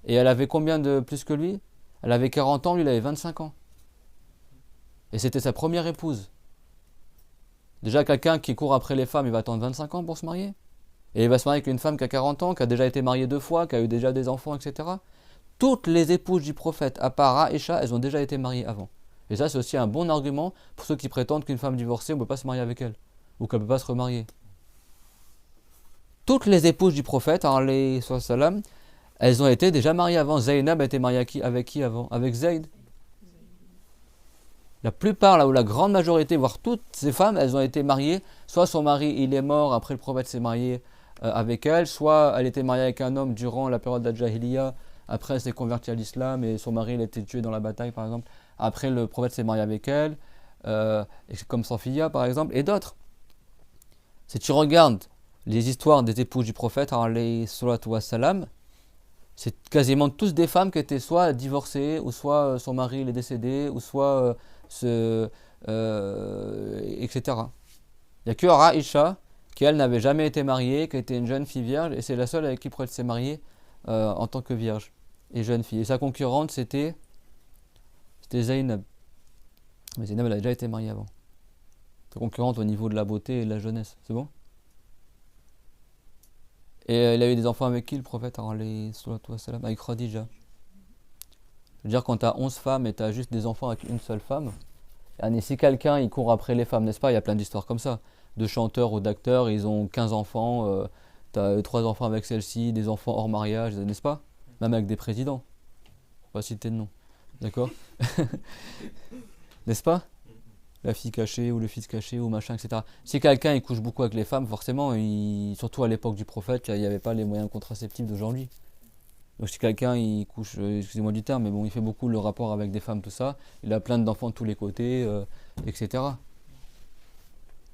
Et elle avait combien de plus que lui? Elle avait 40 ans, lui il avait 25 ans. Et c'était sa première épouse. Déjà quelqu'un qui court après les femmes, il va attendre 25 ans pour se marier. Et il va se marier avec une femme qui a 40 ans, qui a déjà été mariée 2 fois, qui a eu déjà des enfants, etc. Toutes les épouses du prophète, à part Aïcha, elles ont déjà été mariées avant. Et ça c'est aussi un bon argument pour ceux qui prétendent qu'une femme divorcée, on ne peut pas se marier avec elle. Ou qu'elle ne peut pas se remarier. Toutes les épouses du prophète, alayhi salam, elles ont été déjà mariées avant. Zaynab a été mariée avec qui avant? Avec Zayd. La plupart, là où la grande majorité, voire toutes ces femmes, elles ont été mariées. Soit son mari, il est mort, après le prophète s'est marié avec elle. Soit elle était mariée avec un homme durant la période d'Al-Jahiliya. Après, elle s'est convertie à l'islam et son mari, il a été tué dans la bataille, par exemple. Après, le prophète s'est marié avec elle. Comme Safiya, par exemple, et d'autres. Si tu regardes les histoires des épouses du prophète, alayhi salatu wassalam, c'est quasiment tous des femmes qui étaient soit divorcées, ou soit son mari il est décédé, ou soit etc. Il n'y a que Aïcha qui elle n'avait jamais été mariée, qui était une jeune fille vierge, et c'est la seule avec qui elle s'est mariée en tant que vierge et jeune fille. Et sa concurrente c'était Zaynab. Mais Zaynab elle a déjà été mariée avant. concurrente au niveau de la beauté et de la jeunesse. C'est bon? Et il a eu des enfants avec qui le prophète avec Khadija. C'est-à-dire quand tu as 11 femmes et tu as juste des enfants avec une seule femme, et si quelqu'un il court après les femmes, n'est-ce pas? Il y a plein d'histoires comme ça. De chanteurs ou d'acteurs, ils ont 15 enfants, tu as 3 enfants avec celle-ci, des enfants hors mariage, n'est-ce pas? Même avec des présidents. Faut pas citer de nom. D'accord? N'est-ce pas? La fille cachée ou le fils caché ou machin, etc. Si quelqu'un il couche beaucoup avec les femmes, forcément, surtout à l'époque du prophète, il n'y avait pas les moyens contraceptifs d'aujourd'hui. Donc si quelqu'un il couche, excusez-moi du terme, mais bon, il fait beaucoup le rapport avec des femmes, tout ça, il a plein d'enfants de tous les côtés, etc.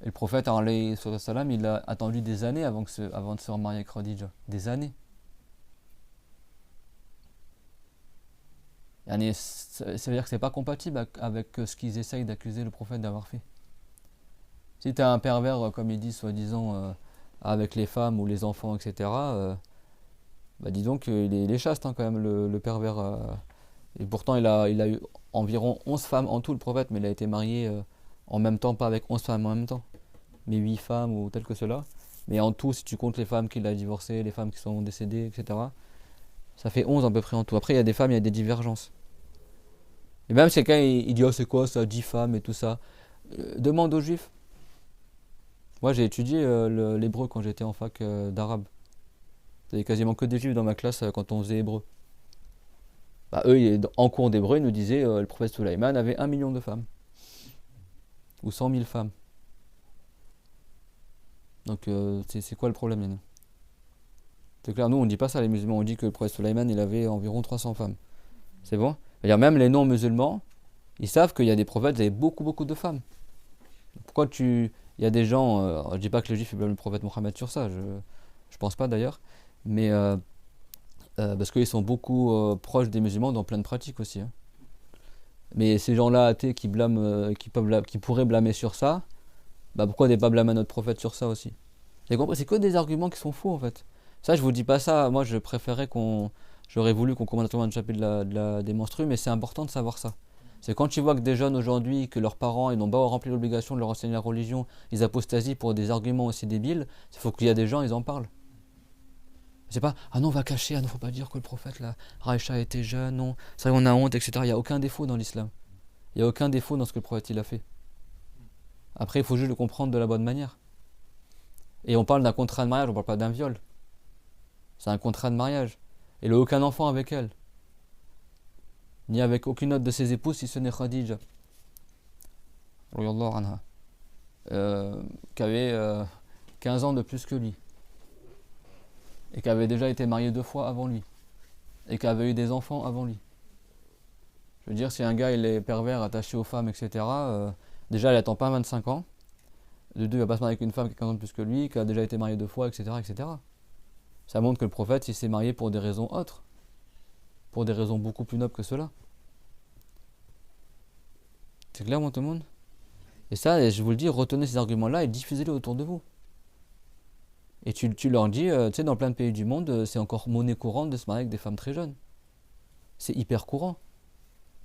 Et le prophète, alayhi salam, il a attendu des années avant de se remarier avec Khadija. Des années. Ça veut dire que c'est pas compatible avec ce qu'ils essayent d'accuser le prophète d'avoir fait. Si tu as un pervers, comme ils disent, soi-disant, avec les femmes ou les enfants, etc., bah dis donc, il est chaste hein, quand même, le pervers. Et pourtant, il a eu environ 11 femmes en tout, le prophète, mais il a été marié en même temps, pas avec 11 femmes en même temps, mais 8 femmes ou tel que cela. Mais en tout, si tu comptes les femmes qu'il a divorcées, les femmes qui sont décédées, etc., ça fait 11 à peu près en tout. Après, il y a des femmes, il y a des divergences. Et même si quelqu'un il dit, oh, c'est quoi ça, 10 femmes et tout ça, demande aux juifs. Moi, j'ai étudié l'hébreu quand j'étais en fac d'arabe. Il y avait quasiment que des juifs dans ma classe quand on faisait hébreu. Bah, eux, en cours d'hébreu, ils nous disaient le prophète Sulaiman avait 1 million de femmes. Ou 100 000 femmes. Donc, c'est quoi le problème, Yann? C'est clair, nous, on dit pas ça, les musulmans. On dit que le prophète Sulaiman, il avait environ 300 femmes. C'est bon? C'est-à-dire, même les non-musulmans, ils savent qu'il y a des prophètes qui avaient beaucoup, beaucoup de femmes. Pourquoi il y a des gens, je dis pas que les juifs ils blâment le prophète Mohammed sur ça, je pense pas d'ailleurs, mais parce qu'ils sont beaucoup proches des musulmans dans plein de pratiques aussi. Hein. Mais ces gens-là athées qui blâment, qui pourraient blâmer sur ça, bah pourquoi ne pas blâmer notre prophète sur ça aussi? Vous avez compris? C'est que des arguments qui sont faux en fait. Ça, je vous dis pas ça. Moi, j'aurais voulu qu'on commande un chapitre des menstrues, mais c'est important de savoir ça. C'est quand tu vois que des jeunes aujourd'hui, que leurs parents ils n'ont pas rempli l'obligation de leur enseigner la religion, ils apostasient pour des arguments aussi débiles, il faut qu'il y a des gens, ils en parlent. C'est pas, ah non, on va cacher, ah non, faut pas dire que le prophète, là, Raïcha était jeune, non, c'est vrai, on a honte, etc. Il n'y a aucun défaut dans l'islam. Il n'y a aucun défaut dans ce que le prophète il a fait. Après, il faut juste le comprendre de la bonne manière. Et on parle d'un contrat de mariage, on parle pas d'un viol. C'est un contrat de mariage. Il n'a aucun enfant avec elle. Ni avec aucune autre de ses épouses si ce n'est Khadija. Anha. Qui avait 15 ans de plus que lui. Et qui avait déjà été mariée 2 fois avant lui. Et qui avait eu des enfants avant lui. Je veux dire, si un gars il est pervers, attaché aux femmes, etc., déjà il attend pas 25 ans. De deux, il va pas se marier avec une femme qui a 15 ans de plus que lui, qui a déjà été mariée 2 fois, etc., etc. Ça montre que le prophète il s'est marié pour des raisons autres. Pour des raisons beaucoup plus nobles que cela. C'est clair, moi, tout le monde? Et ça, je vous le dis, retenez ces arguments-là et diffusez-les autour de vous. Et tu leur dis, tu sais, dans plein de pays du monde, c'est encore monnaie courante de se marier avec des femmes très jeunes. C'est hyper courant.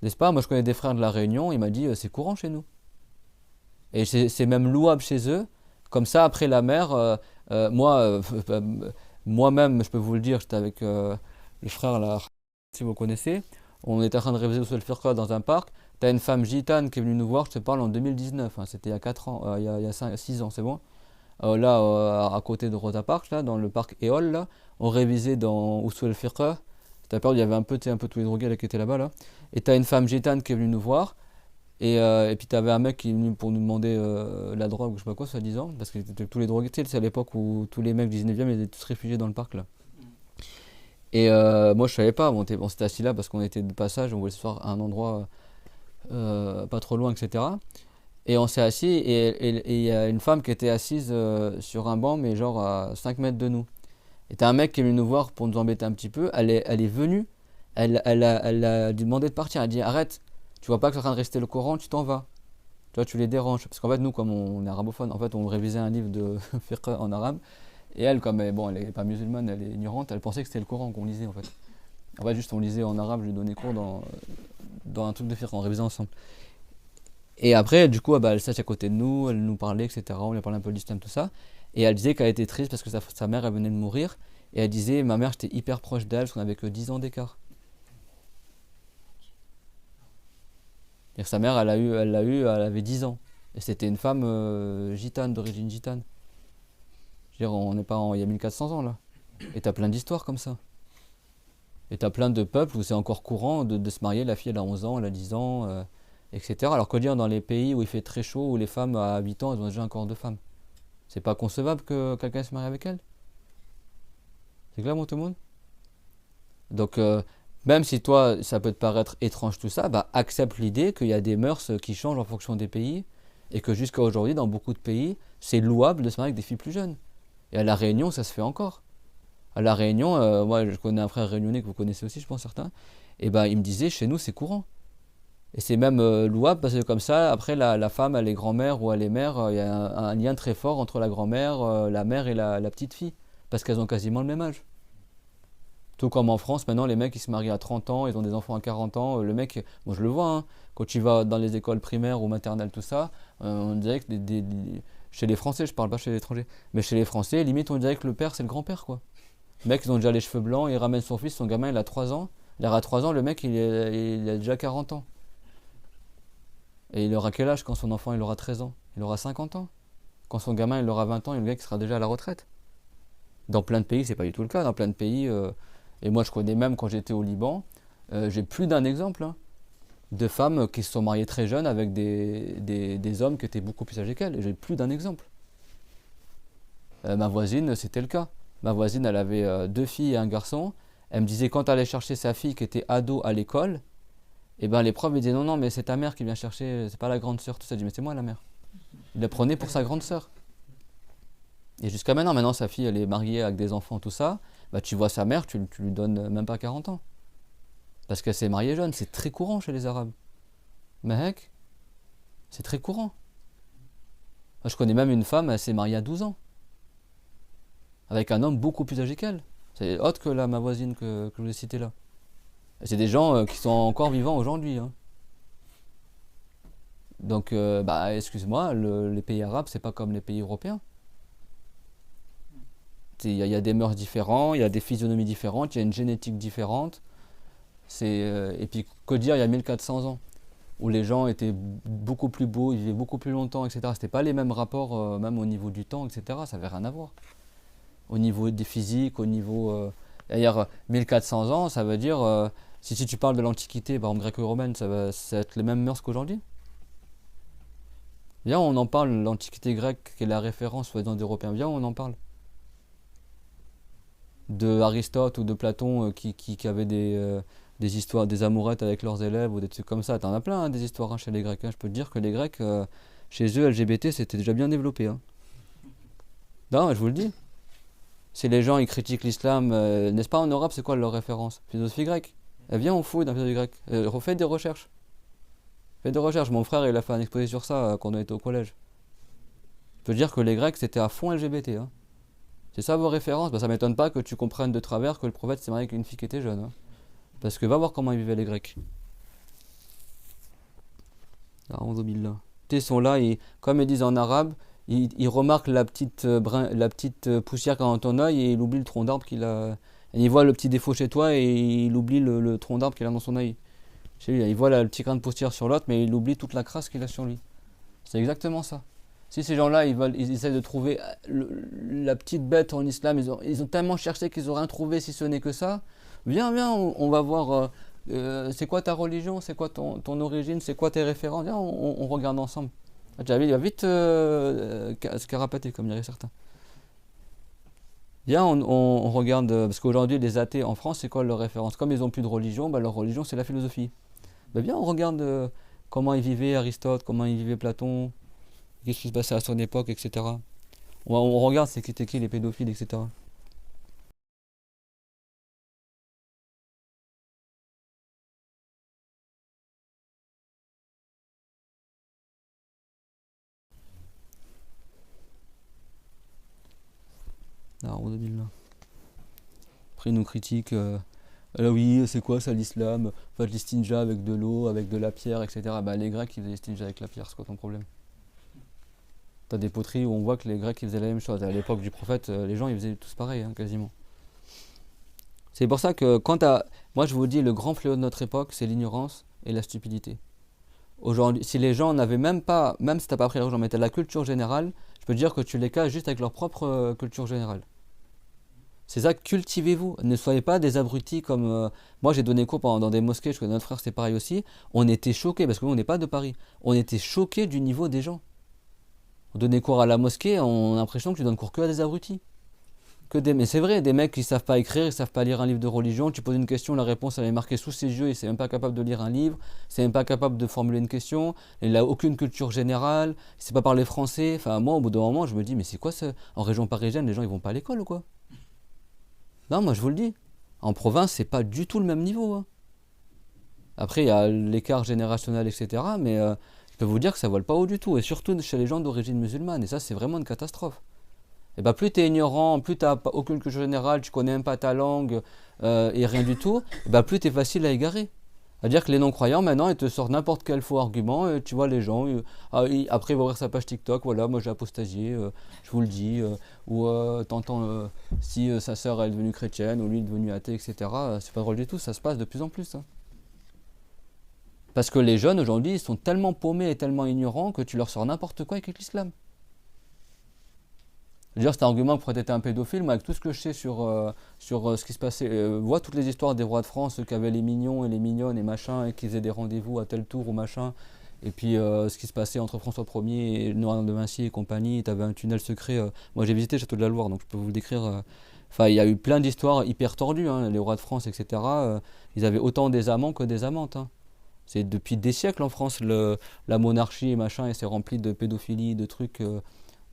N'est-ce pas? Moi, je connais des frères de la Réunion, il m'a dit, c'est courant chez nous. Et c'est même louable chez eux. Comme ça, après la mère, moi-même, je peux vous le dire, j'étais avec les frères là, si vous connaissez, on était en train de réviser sur le Firqa dans un parc. T'as une femme gitane qui est venue nous voir, je te parle en 2019, hein, c'était il y a 4 ans, il y a 6 ans, c'est bon. À côté de Rosa Parks, là, dans le parc Éole, là, on révisait dans Usul Firqa. T'as peur, il y avait un peu tous les drogués là, qui étaient là-bas, là. Et t'as une femme gitane qui est venue nous voir. Et puis t'avais un mec qui est venu pour nous demander la drogue, je sais pas quoi, soi-disant. Parce que tous les drogués, tu sais, c'est à l'époque où tous les mecs du 19e ils étaient tous réfugiés dans le parc, là. Et moi, je savais pas, on s'était assis là parce qu'on était de passage, on voulait se faire à un endroit pas trop loin, etc. Et on s'est assis et il y a une femme qui était assise sur un banc, mais genre à 5 mètres de nous. Et t'as un mec qui est venu nous voir pour nous embêter un petit peu. Elle est venue, elle a demandé de partir. Elle a dit arrête, tu vois pas que c'est en train de rester le Coran, tu t'en vas. Tu vois, tu les déranges. Parce qu'en fait, nous, comme on est arabophone, en fait, on révisait un livre de fiqh en arabe. Et elle, comme elle est pas musulmane, elle est ignorante, elle pensait que c'était le Coran qu'on lisait en fait. En fait, juste on lisait en arabe, je lui donnais cours dans un truc de fiqh, on révisait ensemble. Et après, du coup, bah, elle s'assied à côté de nous, elle nous parlait, etc. On lui a parlé un peu de l'islam, tout ça. Et elle disait qu'elle était triste parce que sa mère, elle venait de mourir. Et elle disait, ma mère, j'étais hyper proche d'elle parce qu'on avait que 10 ans d'écart. Et sa mère, elle avait 10 ans. Et c'était une femme gitane, d'origine gitane. Je veux dire, on n'est pas il y a 1400 ans là. Et t'as plein d'histoires comme ça. Et t'as plein de peuples où c'est encore courant de se marier, la fille elle a 11 ans, elle a 10 ans, etc. Alors que dire dans les pays où il fait très chaud, où les femmes à 8 ans, elles ont déjà un corps de femme. C'est pas concevable que quelqu'un se marie avec elle. C'est clair, mon tout le monde. Donc, même si toi, ça peut te paraître étrange tout ça, bah, accepte l'idée qu'il y a des mœurs qui changent en fonction des pays et que jusqu'à aujourd'hui, dans beaucoup de pays, c'est louable de se marier avec des filles plus jeunes. Et à La Réunion, ça se fait encore. À La Réunion, moi, je connais un frère réunionnais que vous connaissez aussi, je pense, certains, et ben, il me disait, chez nous, c'est courant. Et c'est même louable parce que comme ça, après, la femme, elle est grand-mère ou elle est mère, il y a un lien très fort entre la grand-mère, la mère et la petite fille, parce qu'elles ont quasiment le même âge. Tout comme en France, maintenant, les mecs, ils se marient à 30 ans, ils ont des enfants à 40 ans. Le mec, moi je le vois, hein, quand tu vas dans les écoles primaires ou maternelles, tout ça, on dirait que chez les Français, je parle pas chez les étrangers, mais chez les Français, limite, on dirait que le père, c'est le grand-père, quoi. Le mec, ils ont déjà les cheveux blancs, il ramène son fils, son gamin, il a 3 ans. Il aura 3 ans, le mec, il a déjà 40 ans. Et il aura quel âge quand son enfant, il aura 13 ans? Il aura 50 ans. Quand son gamin, il aura 20 ans, et le mec sera déjà à la retraite. Dans plein de pays, c'est pas du tout le cas. Dans plein de pays, et moi je connais même quand j'étais au Liban, j'ai plus d'un exemple hein, de femmes qui se sont mariées très jeunes avec des hommes qui étaient beaucoup plus âgés qu'elles. Et j'ai plus d'un exemple. Ma voisine, c'était le cas. Ma voisine, elle avait 2 filles et un garçon. Elle me disait quand elle allait chercher sa fille qui était ado à l'école, et ben les profs lui disaient non, non, mais c'est ta mère qui vient chercher, c'est pas la grande sœur, tout ça. Je dis mais c'est moi la mère. Il la prenait pour sa grande sœur. Et jusqu'à maintenant, sa fille, elle est mariée avec des enfants, tout ça. Bah, tu vois sa mère, tu lui donnes même pas 40 ans. Parce qu'elle s'est mariée jeune, c'est très courant chez les Arabes. Mec, c'est très courant. Moi, je connais même une femme, elle s'est mariée à 12 ans. Avec un homme beaucoup plus âgé qu'elle. C'est autre que ma voisine que je vous ai citée là. Et c'est des gens qui sont encore vivants aujourd'hui. Hein. Donc, bah, excuse-moi, les pays arabes, c'est pas comme les pays européens. Il y a des mœurs différentes, il y a des physionomies différentes, il y a une génétique différente. Et puis, que dire, il y a 1400 ans, où les gens étaient beaucoup plus beaux, ils vivaient beaucoup plus longtemps, etc. C'était pas les mêmes rapports, même au niveau du temps, etc. Ça avait rien à voir. Au niveau des physiques, au niveau. D'ailleurs, 1400 ans, ça veut dire. Si tu parles de l'Antiquité, par exemple gréco-romaine, ça va être les mêmes mœurs qu'aujourd'hui. Viens, on en parle, l'Antiquité grecque, qui est la référence soi-disant des Européens. Viens, on en parle. De Aristote ou de Platon qui avaient des histoires, des amourettes avec leurs élèves ou des trucs comme ça. T'en as plein hein, des histoires hein, chez les Grecs. Hein. Je peux te dire que les Grecs, chez eux, LGBT, c'était déjà bien développé. Hein. Non, je vous le dis. Si les gens ils critiquent l'islam, n'est-ce pas en Europe, c'est quoi leur référence? Philosophie grecque. Eh bien, on fouille dans la philosophie grecque. Refais des recherches. Fais des recherches. Mon frère, il a fait un exposé sur ça quand on était au collège. Je peux te dire que les Grecs, c'était à fond LGBT. Hein. C'est ça vos références? Bah, ça m'étonne pas que tu comprennes de travers que le prophète s'est marié avec une fille qui était jeune. Hein. Parce que va voir comment ils vivaient les Grecs. Ils sont là, et, comme ils disent en arabe, ils remarquent la petite poussière qu'il a dans ton œil et il oublie le tronc d'arbre qu'il a. Et il voit le petit défaut chez toi et il oublie le tronc d'arbre qu'il a dans son œil. Chez lui, il voit le petit grain de poussière sur l'autre, mais il oublie toute la crasse qu'il a sur lui. C'est exactement ça. Si ces gens-là, ils essaient de trouver la petite bête en islam, ils ont tellement cherché qu'ils n'ont rien trouvé si ce n'est que ça. Viens, on va voir c'est quoi ta religion, c'est quoi ton origine, c'est quoi tes références. Viens, on regarde ensemble. Javid, il va vite se carapater, comme diraient certains. Viens, on regarde, parce qu'aujourd'hui, les athées en France, c'est quoi leur référence? Comme ils n'ont plus de religion, bah, leur religion, c'est la philosophie. Bah, viens, on regarde comment ils vivaient Aristote, comment ils vivaient Platon, qu'est-ce qui se passait à son époque, etc. On regarde c'était qui les pédophiles, etc. Alors, 2000 là. Après, ils nous critiquent. Alors oui, c'est quoi ça l'islam? Faites l'istinja avec de l'eau, avec de la pierre, etc. Bah les Grecs ils faisaient l'istinja avec la pierre, c'est quoi ton problème? T'as des poteries où on voit que les Grecs ils faisaient la même chose. À l'époque du prophète, les gens ils faisaient tous pareil, hein, quasiment. C'est pour ça que moi je vous dis, le grand fléau de notre époque, c'est l'ignorance et la stupidité. Aujourd'hui, si les gens n'avaient même pas, même si t'as pas appris la religion, mais t'as la culture générale, je peux te dire que tu les caches juste avec leur propre culture générale. C'est ça, cultivez-vous. Ne soyez pas des abrutis comme. Moi, j'ai donné cours dans des mosquées, je connais notre frère, c'est pareil aussi. On était choqués, parce que nous, on n'est pas de Paris. On était choqués du niveau des gens. On donnait cours à la mosquée, on a l'impression que tu donnes cours que à des abrutis. Mais c'est vrai, des mecs qui savent pas écrire, ils savent pas lire un livre de religion. Tu poses une question, la réponse elle est marquée sous ses yeux, il n'est même pas capable de lire un livre, il n'est même pas capable de formuler une question, il n'a aucune culture générale, il ne sait pas parler français. Enfin, moi, au bout d'un moment, je me dis, mais c'est quoi ça? En région parisienne, les gens ils vont pas à l'école ou quoi? Non, moi je vous le dis. En province, c'est pas du tout le même niveau, hein. Après, il y a l'écart générationnel, etc. Mais je peux vous dire que ça vole pas haut du tout. Et surtout chez les gens d'origine musulmane. Et ça, c'est vraiment une catastrophe. Et bah, plus tu es ignorant, plus tu n'as aucune culture générale, tu connais même pas ta langue et rien du tout, et bah, plus tu es facile à égarer. C'est-à-dire que les non-croyants, maintenant, ils te sortent n'importe quel faux argument. Et tu vois, les gens, après, ils vont ouvrir sa page TikTok. Voilà, moi j'ai apostasié, je vous le dis. Ou t'entends si sa sœur est devenue chrétienne ou lui est devenu athée, etc. C'est pas drôle du tout, ça se passe de plus en plus, hein. Parce que les jeunes aujourd'hui, ils sont tellement paumés et tellement ignorants que tu leur sors n'importe quoi avec l'islam. D'ailleurs, c'est un argument pour être un pédophile, mais avec tout ce que je sais sur ce qui se passait, vois toutes les histoires des rois de France, ceux qui avaient les mignons et les mignonnes et machin, et qui faisaient des rendez-vous à tel tour ou machin, et puis ce qui se passait entre François Ier et Noir de Vinci et compagnie, tu avais un tunnel secret. Moi j'ai visité le château de la Loire, donc je peux vous le décrire. Enfin, il y a eu plein d'histoires hyper tordues, hein, les rois de France, etc. Ils avaient autant des amants que des amantes, hein. C'est depuis des siècles en France, la monarchie et machin, et c'est rempli de pédophilie, de trucs,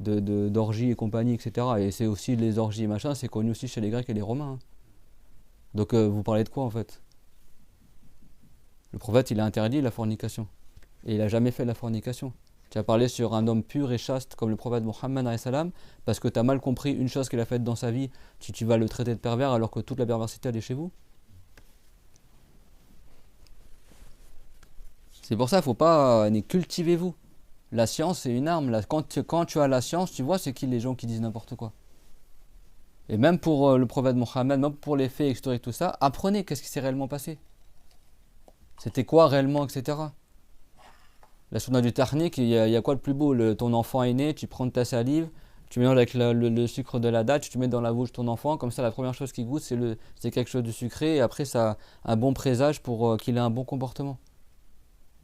d'orgies et compagnie, etc. Et c'est aussi les orgies et machin, c'est connu aussi chez les Grecs et les Romains, hein. Donc vous parlez de quoi en fait? Le prophète, il a interdit la fornication. Et il n'a jamais fait la fornication. Tu as parlé sur un homme pur et chaste comme le prophète Mohammed, parce que tu as mal compris une chose qu'il a faite dans sa vie, tu vas le traiter de pervers alors que toute la perversité elle est chez vous. C'est pour ça, faut pas. Cultivez-vous. La science, c'est une arme. Là. Quand tu as la science, tu vois c'est qui les gens qui disent n'importe quoi. Et même pour le prophète Mohammed, même pour les faits historiques, tout ça, apprenez qu'est-ce qui s'est réellement passé. C'était quoi réellement, etc. La sunna du tahnik, il y a quoi de plus beau? Ton enfant est né, tu prends ta salive, tu mélanges avec le sucre de la date, tu mets dans la bouche de ton enfant, comme ça la première chose qu'il goûte c'est quelque chose de sucré, et après ça a un bon présage pour qu'il ait un bon comportement.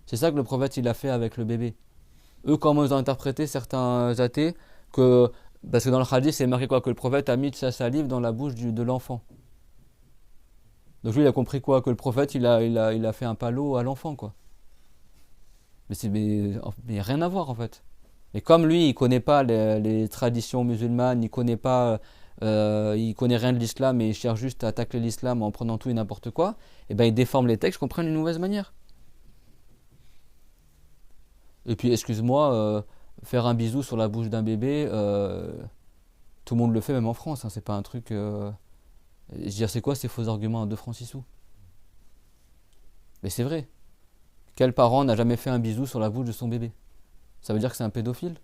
C'est ça que le prophète il a fait avec le bébé. Eux, comment ils ont interprété certains athées, parce que dans le hadith c'est marqué quoi? Que le prophète a mis de sa salive dans la bouche de l'enfant. Donc lui il a compris quoi? Que le prophète il a fait un palo à l'enfant, quoi. Mais rien à voir en fait. Mais comme lui, il connaît pas les traditions musulmanes, il connaît rien de l'islam et il cherche juste à attaquer l'islam en prenant tout et n'importe quoi, et ben il déforme les textes, comprend d'une mauvaise manière. Et puis, excuse-moi, faire un bisou sur la bouche d'un bébé, tout le monde le fait, même en France, hein, c'est pas un truc. Je veux dire, c'est quoi ces faux arguments à 2 francs 6 sous? Mais c'est vrai. Quel parent n'a jamais fait un bisou sur la bouche de son bébé? Ça veut dire que c'est un pédophile?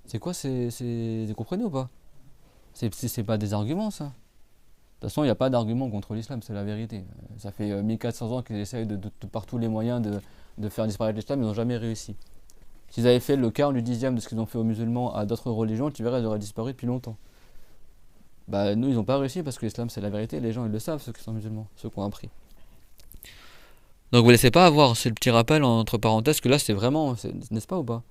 C'est quoi vous comprenez ou pas? C'est pas des arguments, ça. De toute façon, il n'y a pas d'argument contre l'islam, c'est la vérité. Ça fait 1400 ans qu'ils essayent par tous les moyens de faire disparaître l'islam, ils n'ont jamais réussi. S'ils avaient fait le quart du dixième de ce qu'ils ont fait aux musulmans à d'autres religions, tu verrais, ils auraient disparu depuis longtemps. Bah, nous, ils n'ont pas réussi parce que l'islam, c'est la vérité. Les gens, ils le savent, ceux qui sont musulmans, ceux qui ont appris. Donc, vous ne laissez pas avoir, c'est le petit rappel entre parenthèses, que là, c'est vraiment, n'est-ce pas ou pas?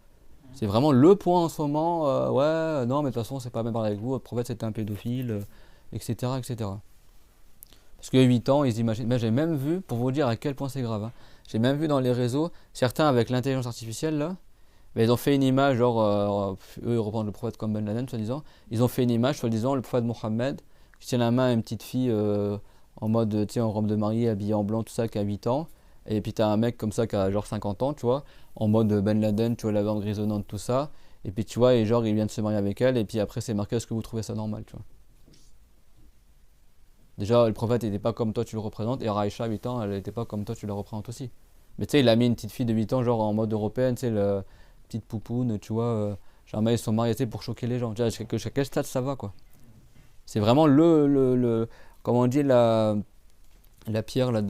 C'est vraiment le point en ce moment. Ouais, non, mais de toute façon, c'est pas même parler avec vous. Votre prophète, c'était un pédophile, etc., etc. Parce que 8 ans, ils imaginent. Mais j'ai même vu, pour vous dire à quel point c'est grave, hein, j'ai même vu dans les réseaux, certains avec l'intelligence artificielle, là, mais ils ont fait une image, genre, eux, ils reprennent le prophète comme Ben Laden, soi-disant. Ils ont fait une image, soi-disant, le prophète Mohammed, qui tient la main à une petite fille en mode, tu sais, en robe de mariée, habillée en blanc, tout ça, qui a 8 ans. Et puis t'as un mec comme ça qui a genre 50 ans, tu vois, en mode Ben Laden, tu vois, la bande grisonnante, tout ça. Et puis tu vois, et genre, il vient de se marier avec elle, et puis après, c'est marqué, est-ce que vous trouvez ça normal, tu vois. Déjà, le prophète n'était pas comme toi tu le représentes, et Raïcha, 8 ans, elle n'était pas comme toi tu la représentes aussi. Mais tu sais, il a mis une petite fille de 8 ans, genre en mode européenne, tu sais, la petite poupoune, tu vois. Jamais ils sont mariés, tu sais, pour choquer les gens. Tu vois, jusqu'à quel stade ça va, quoi. C'est vraiment comment on dit, la pierre, là,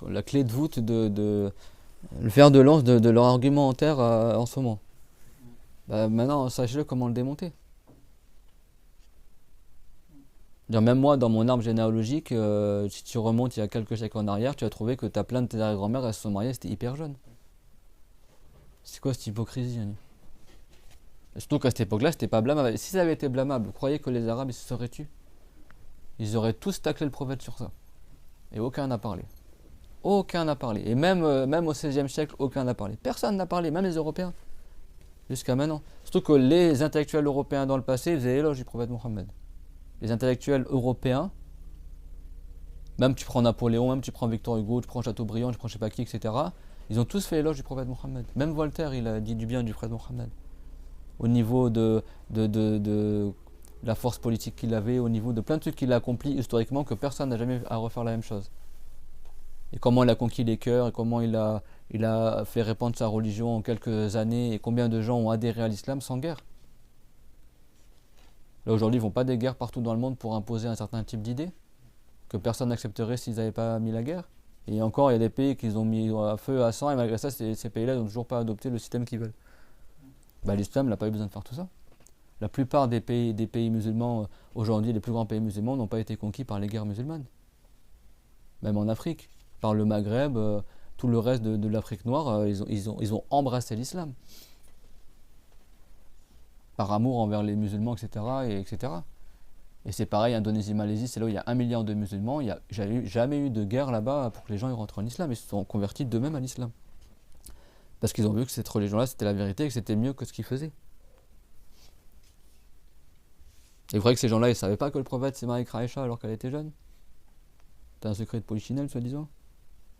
la clé de voûte le fer de lance de leur argumentaire en ce moment. Bah, maintenant, sachez-le comment le démonter. Même moi, dans mon arbre généalogique, si tu remontes il y a quelques siècles en arrière, tu vas trouver que tu as plein de tes arrière-grand-mères, elles se sont mariées, c'était hyper jeune. C'est quoi cette hypocrisie, Yannick? Surtout qu'à cette époque-là, c'était pas blâmable. Si ça avait été blâmable, vous croyez que les Arabes ils se seraient tués? Ils auraient tous taclé le prophète sur ça. Et aucun n'a parlé. Aucun n'a parlé. Et même au XVIe siècle, aucun n'a parlé. Personne n'a parlé, même les Européens, jusqu'à maintenant. Surtout que les intellectuels européens dans le passé faisaient éloge du prophète Mohammed. Les intellectuels européens, même tu prends Napoléon, même tu prends Victor Hugo, tu prends Chateaubriand, tu prends je sais pas qui, etc. Ils ont tous fait éloge du prophète Mohammed. Même Voltaire, il a dit du bien du prophète Mohammed. Au niveau de la force politique qu'il avait, au niveau de plein de trucs qu'il a accompli historiquement que personne n'a jamais à refaire la même chose. Et comment il a conquis les cœurs, et comment il a fait répandre sa religion en quelques années, et combien de gens ont adhéré à l'islam sans guerre. Là aujourd'hui, ils ne font pas des guerres partout dans le monde pour imposer un certain type d'idées que personne n'accepterait s'ils n'avaient pas mis la guerre. Et encore, il y a des pays qu'ils ont mis à feu à sang, et malgré ça, ces pays-là n'ont toujours pas adopté le système qu'ils veulent. Bah, l'islam n'a pas eu besoin de faire tout ça. La plupart des pays musulmans, aujourd'hui, les plus grands pays musulmans, n'ont pas été conquis par les guerres musulmanes. Même en Afrique, par le Maghreb, tout le reste de l'Afrique noire, ils ont embrassé l'islam. Par amour envers les musulmans, etc. Et c'est pareil, Indonésie, Malaisie, c'est là où il y a 1 milliard de musulmans. Il n'y a jamais eu de guerre là-bas pour que les gens y rentrent en islam. Ils se sont convertis d'eux-mêmes à l'islam. Parce qu'ils ont vu que cette religion-là, c'était la vérité et que c'était mieux que ce qu'ils faisaient. Et vrai que ces gens-là, ils ne savaient pas que le prophète s'est marié avec Raïcha alors qu'elle était jeune. C'était un secret de polichinelle, soi-disant.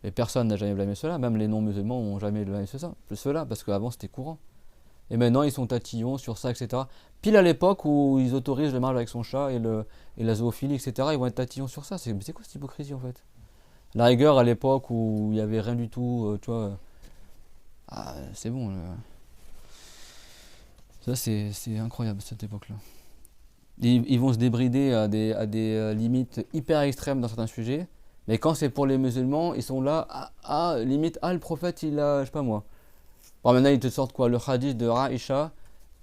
Et personne n'a jamais blâmé cela. Même les non-musulmans n'ont jamais blâmé cela, parce qu'avant, c'était courant. Et maintenant, ils sont tatillons sur ça, etc. Pile à l'époque où ils autorisent le mariage avec son chat et la zoophilie, etc., ils vont être tatillons sur ça. C'est quoi cette hypocrisie, en fait? La rigueur, à l'époque où il n'y avait rien du tout, tu vois... c'est bon. Ça, c'est incroyable, cette époque-là. Ils vont se débrider à des limites hyper extrêmes dans certains sujets. Mais quand c'est pour les musulmans, ils sont là, limite, le prophète, il a, je sais pas moi. Bon, maintenant, ils te sortent quoi? Le hadith de Raïcha,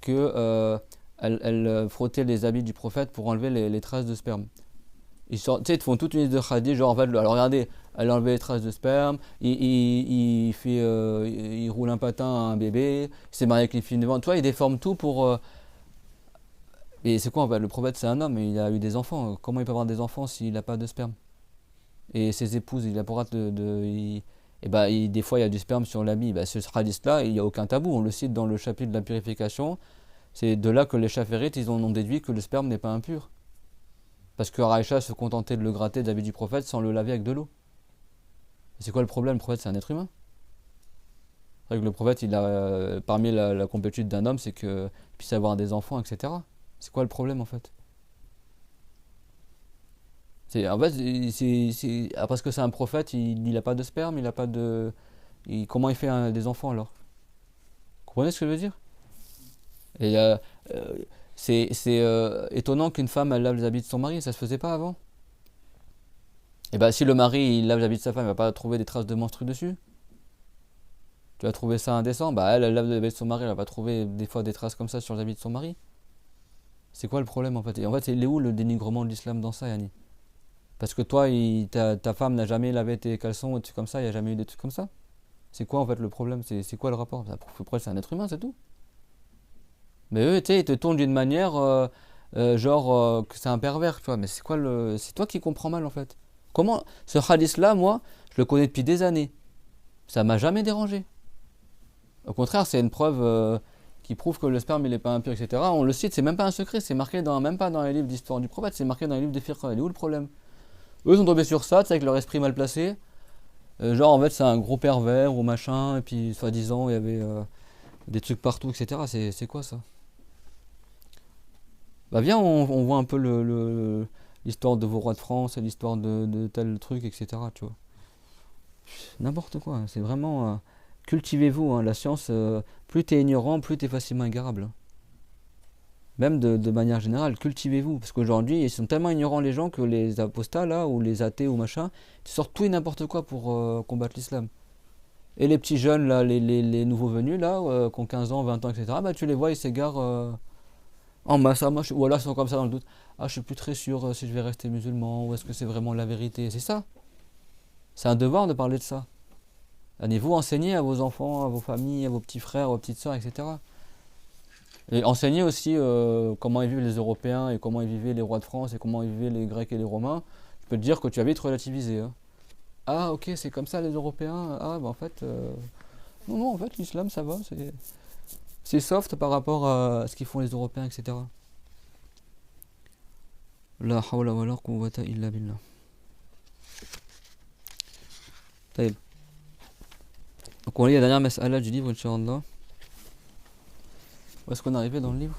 que elle frottait les habits du prophète pour enlever les traces de sperme. Ils te font toute une liste de hadiths, genre en fait, alors regardez, elle a enlevé les traces de sperme, il roule un patin à un bébé, il s'est marié avec les filles devant. Tu vois, il déforme tout pour. Et c'est quoi en fait? Le prophète, c'est un homme, et il a eu des enfants. Comment il peut avoir des enfants s'il n'a pas de sperme? Et ses épouses, il a pas des fois il y a du sperme sur l'habit. Ce hadith-là, il n'y a aucun tabou. On le cite dans le chapitre de la purification. C'est de là que les chaférites, ils en ont déduit que le sperme n'est pas impur. Parce que Raïcha se contentait de le gratter de l'habit du prophète sans le laver avec de l'eau. C'est quoi le problème? Le prophète, c'est un être humain. C'est vrai que le prophète, il a, parmi la complétude d'un homme, c'est qu'il puisse avoir des enfants, etc. C'est quoi le problème en fait? Parce que c'est un prophète, il n'a pas de sperme, il n'a pas de. Comment il fait des enfants alors? Vous comprenez ce que je veux dire? Et c'est étonnant qu'une femme elle lave les habits de son mari, ça se faisait pas avant. Et si le mari il lave les habits de sa femme, il va pas trouver des traces de menstru dessus. Tu vas trouver ça indécent. Elle lave les habits de son mari, elle va pas trouver des fois des traces comme ça sur les habits de son mari. C'est quoi le problème en fait? Et en fait, il est où le dénigrement de l'islam dans ça, Yanni? Parce que toi, ta femme n'a jamais lavé tes caleçons, des trucs comme ça, il n'y a jamais eu des trucs comme ça? C'est quoi en fait le problème? C'est quoi le rapport? Après, c'est un être humain, c'est tout. Mais eux, tu sais, ils te tournent d'une manière que c'est un pervers, tu vois. Mais c'est toi qui comprends mal en fait. Comment ce hadith-là, moi, je le connais depuis des années. Ça m'a jamais dérangé. Au contraire, c'est une preuve qui prouve que le sperme il est pas impur, etc. On le cite, c'est même pas un secret, c'est marqué même pas dans les livres d'histoire du prophète, c'est marqué dans les livres des fiqh. Il est où le problème? Eux sont tombés sur ça, tu sais, avec leur esprit mal placé. Genre en fait c'est un gros pervers ou machin, et puis soi-disant il y avait des trucs partout, etc. C'est quoi ça? Viens, on voit un peu l'histoire de vos rois de France et l'histoire de tel truc, etc. Tu vois. N'importe quoi, hein. C'est vraiment... cultivez-vous, hein. La science, plus t'es ignorant, plus t'es facilement égarable, hein. Même de manière générale, cultivez-vous. Parce qu'aujourd'hui, ils sont tellement ignorants les gens que les apostats, là, ou les athées ou machin, ils sortent tout et n'importe quoi pour combattre l'islam. Et les petits jeunes, là, les nouveaux venus, là, qui ont 15 ans, 20 ans, etc., bah, tu les vois, ils s'égarent en masse. Ah, ou alors ils sont comme ça dans le doute. Ah, je suis plus très sûr si je vais rester musulman, ou est-ce que c'est vraiment la vérité. C'est ça. C'est un devoir de parler de ça. Allez-vous enseigner à vos enfants, à vos familles, à vos petits frères, à vos petites sœurs, etc. Et enseigner aussi comment ils vivent les Européens et comment ils vivaient les rois de France et comment ils vivaient les Grecs et les Romains. Je peux te dire que tu vas vite relativiser, hein. Ah, ok, c'est comme ça les Européens. Ah, bah en fait, non, non, en fait, l'islam ça va, c'est soft par rapport à ce qu'ils font les Européens, etc. La hawla wa la quwwata illa billah. Taïb. Donc on lit la dernière mas'ala du livre, Inch'Allah. Où est-ce qu'on est arrivé dans le livre?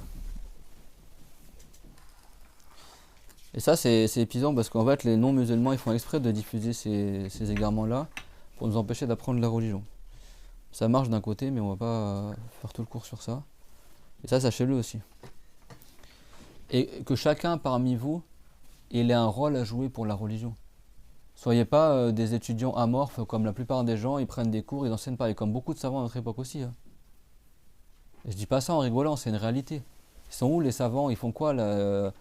Et ça, c'est épuisant parce qu'en fait, les non-musulmans, ils font exprès de diffuser ces égarements-là pour nous empêcher d'apprendre la religion. Ça marche d'un côté, mais on va pas faire tout le cours sur ça. Et ça, sachez-le aussi. Et que chacun parmi vous, il ait un rôle à jouer pour la religion. Soyez pas des étudiants amorphes comme la plupart des gens, ils prennent des cours, ils enseignent pas. Et comme beaucoup de savants à notre époque aussi, hein. Et je dis pas ça en rigolant, c'est une réalité. Ils sont où les savants? Ils font quoi là?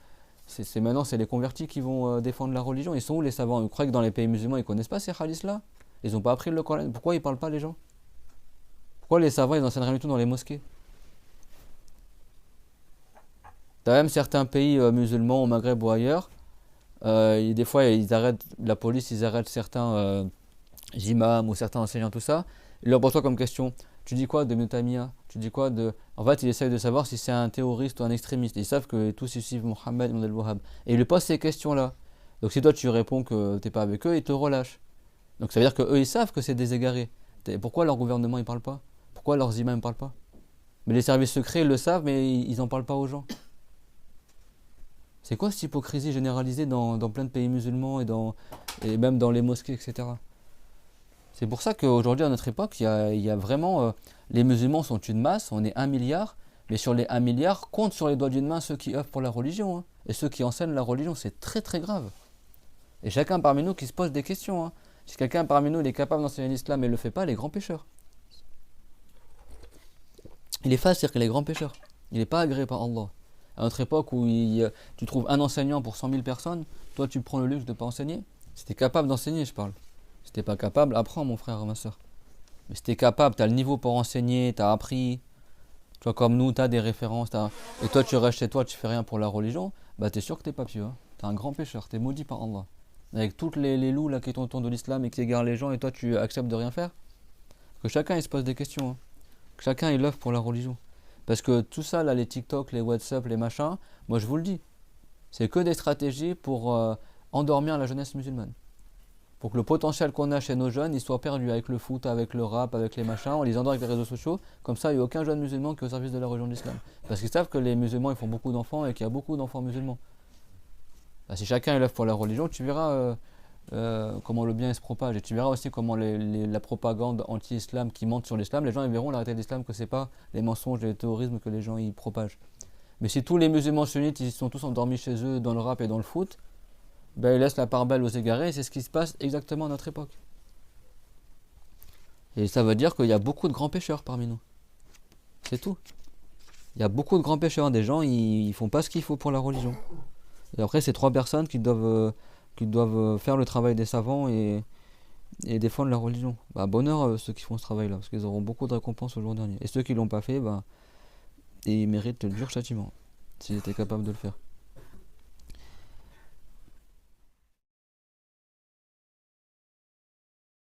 Maintenant, c'est les convertis qui vont défendre la religion. Ils sont où les savants? Vous croyez que dans les pays musulmans, ils connaissent pas ces hadiths-là? Ils n'ont pas appris le Coran. Pourquoi ils parlent pas les gens? Pourquoi les savants, ils enseignent rien du tout dans les mosquées? T'as même certains pays musulmans au Maghreb ou ailleurs, des fois, ils arrêtent, la police, ils arrêtent certains imams ou certains enseignants, tout ça. Ils leur posent quoi comme question? Tu dis quoi de Ibn Taymiyyah? Tu dis quoi de... En fait, ils essayent de savoir si c'est un terroriste ou un extrémiste. Ils savent que tous ils suivent Mohammed ibn al-Wahhab. Et ils lui posent ces questions-là. Donc si toi tu réponds que t'es pas avec eux, ils te relâchent. Donc ça veut dire qu'eux, ils savent que c'est des égarés. Pourquoi leur gouvernement, ils parlent pas? Pourquoi leurs imams, ils parlent pas? Mais les services secrets, ils le savent, mais ils en parlent pas aux gens. C'est quoi cette hypocrisie généralisée dans plein de pays musulmans et même dans les mosquées, etc. C'est pour ça qu'aujourd'hui, à notre époque, il y a vraiment... les musulmans sont une masse, on est 1 milliard, mais sur les 1 milliard, compte sur les doigts d'une main ceux qui œuvrent pour la religion, hein. Et ceux qui enseignent la religion, c'est très très grave. Et chacun parmi nous qui se pose des questions, hein. Si quelqu'un parmi nous il est capable d'enseigner l'islam et ne le fait pas, il est grand pécheur. Il est facile qu'il est grand pécheur. Il n'est pas agréé par Allah. À notre époque où tu trouves un enseignant pour 100 000 personnes, toi tu prends le luxe de ne pas enseigner. Si tu es capable d'enseigner, je parle. Si tu n'es pas capable, apprends mon frère, ma soeur. Mais si tu es capable, tu as le niveau pour enseigner, tu as appris, tu vois, comme nous, tu as des références, et toi tu restes chez toi, tu fais rien pour la religion, bah tu es sûr que tu n'es pas pieux, hein. Tu es un grand pécheur, tu es maudit par Allah. Avec toutes les loups là, qui sont autour de l'islam et qui égarent les gens, et toi tu acceptes de rien faire. Que chacun il se pose des questions, hein. Que chacun il œuvre pour la religion. Parce que tout ça, là, les TikTok, les WhatsApp, les machins, moi je vous le dis, c'est que des stratégies pour endormir la jeunesse musulmane. Pour que le potentiel qu'on a chez nos jeunes, il soit perdu avec le foot, avec le rap, avec les machins, on les endort avec les réseaux sociaux. Comme ça, il n'y a aucun jeune musulman qui est au service de la religion de l'islam. Parce qu'ils savent que les musulmans, ils font beaucoup d'enfants et qu'il y a beaucoup d'enfants musulmans. Bah, si chacun élève pour la religion, tu verras comment le bien il se propage. Et tu verras aussi comment la propagande anti-islam qui monte sur l'islam, les gens ils verront la réalité de l'islam que c'est pas les mensonges et le terrorisme que les gens y propagent. Mais si tous les musulmans sunnites ils sont tous endormis chez eux dans le rap et dans le foot, ben ils laissent la part belle aux égarés et c'est ce qui se passe exactement à notre époque. Et ça veut dire qu'il y a beaucoup de grands pécheurs parmi nous. C'est tout. Il y a beaucoup de grands pécheurs, des gens ils font pas ce qu'il faut pour la religion. Et après c'est 3 personnes qui doivent faire le travail des savants et défendre la religion. Bah, bonheur à ceux qui font ce travail-là, parce qu'ils auront beaucoup de récompenses au jour dernier. Et ceux qui l'ont pas fait, bah, ils méritent le dur châtiment, s'ils étaient capables de le faire.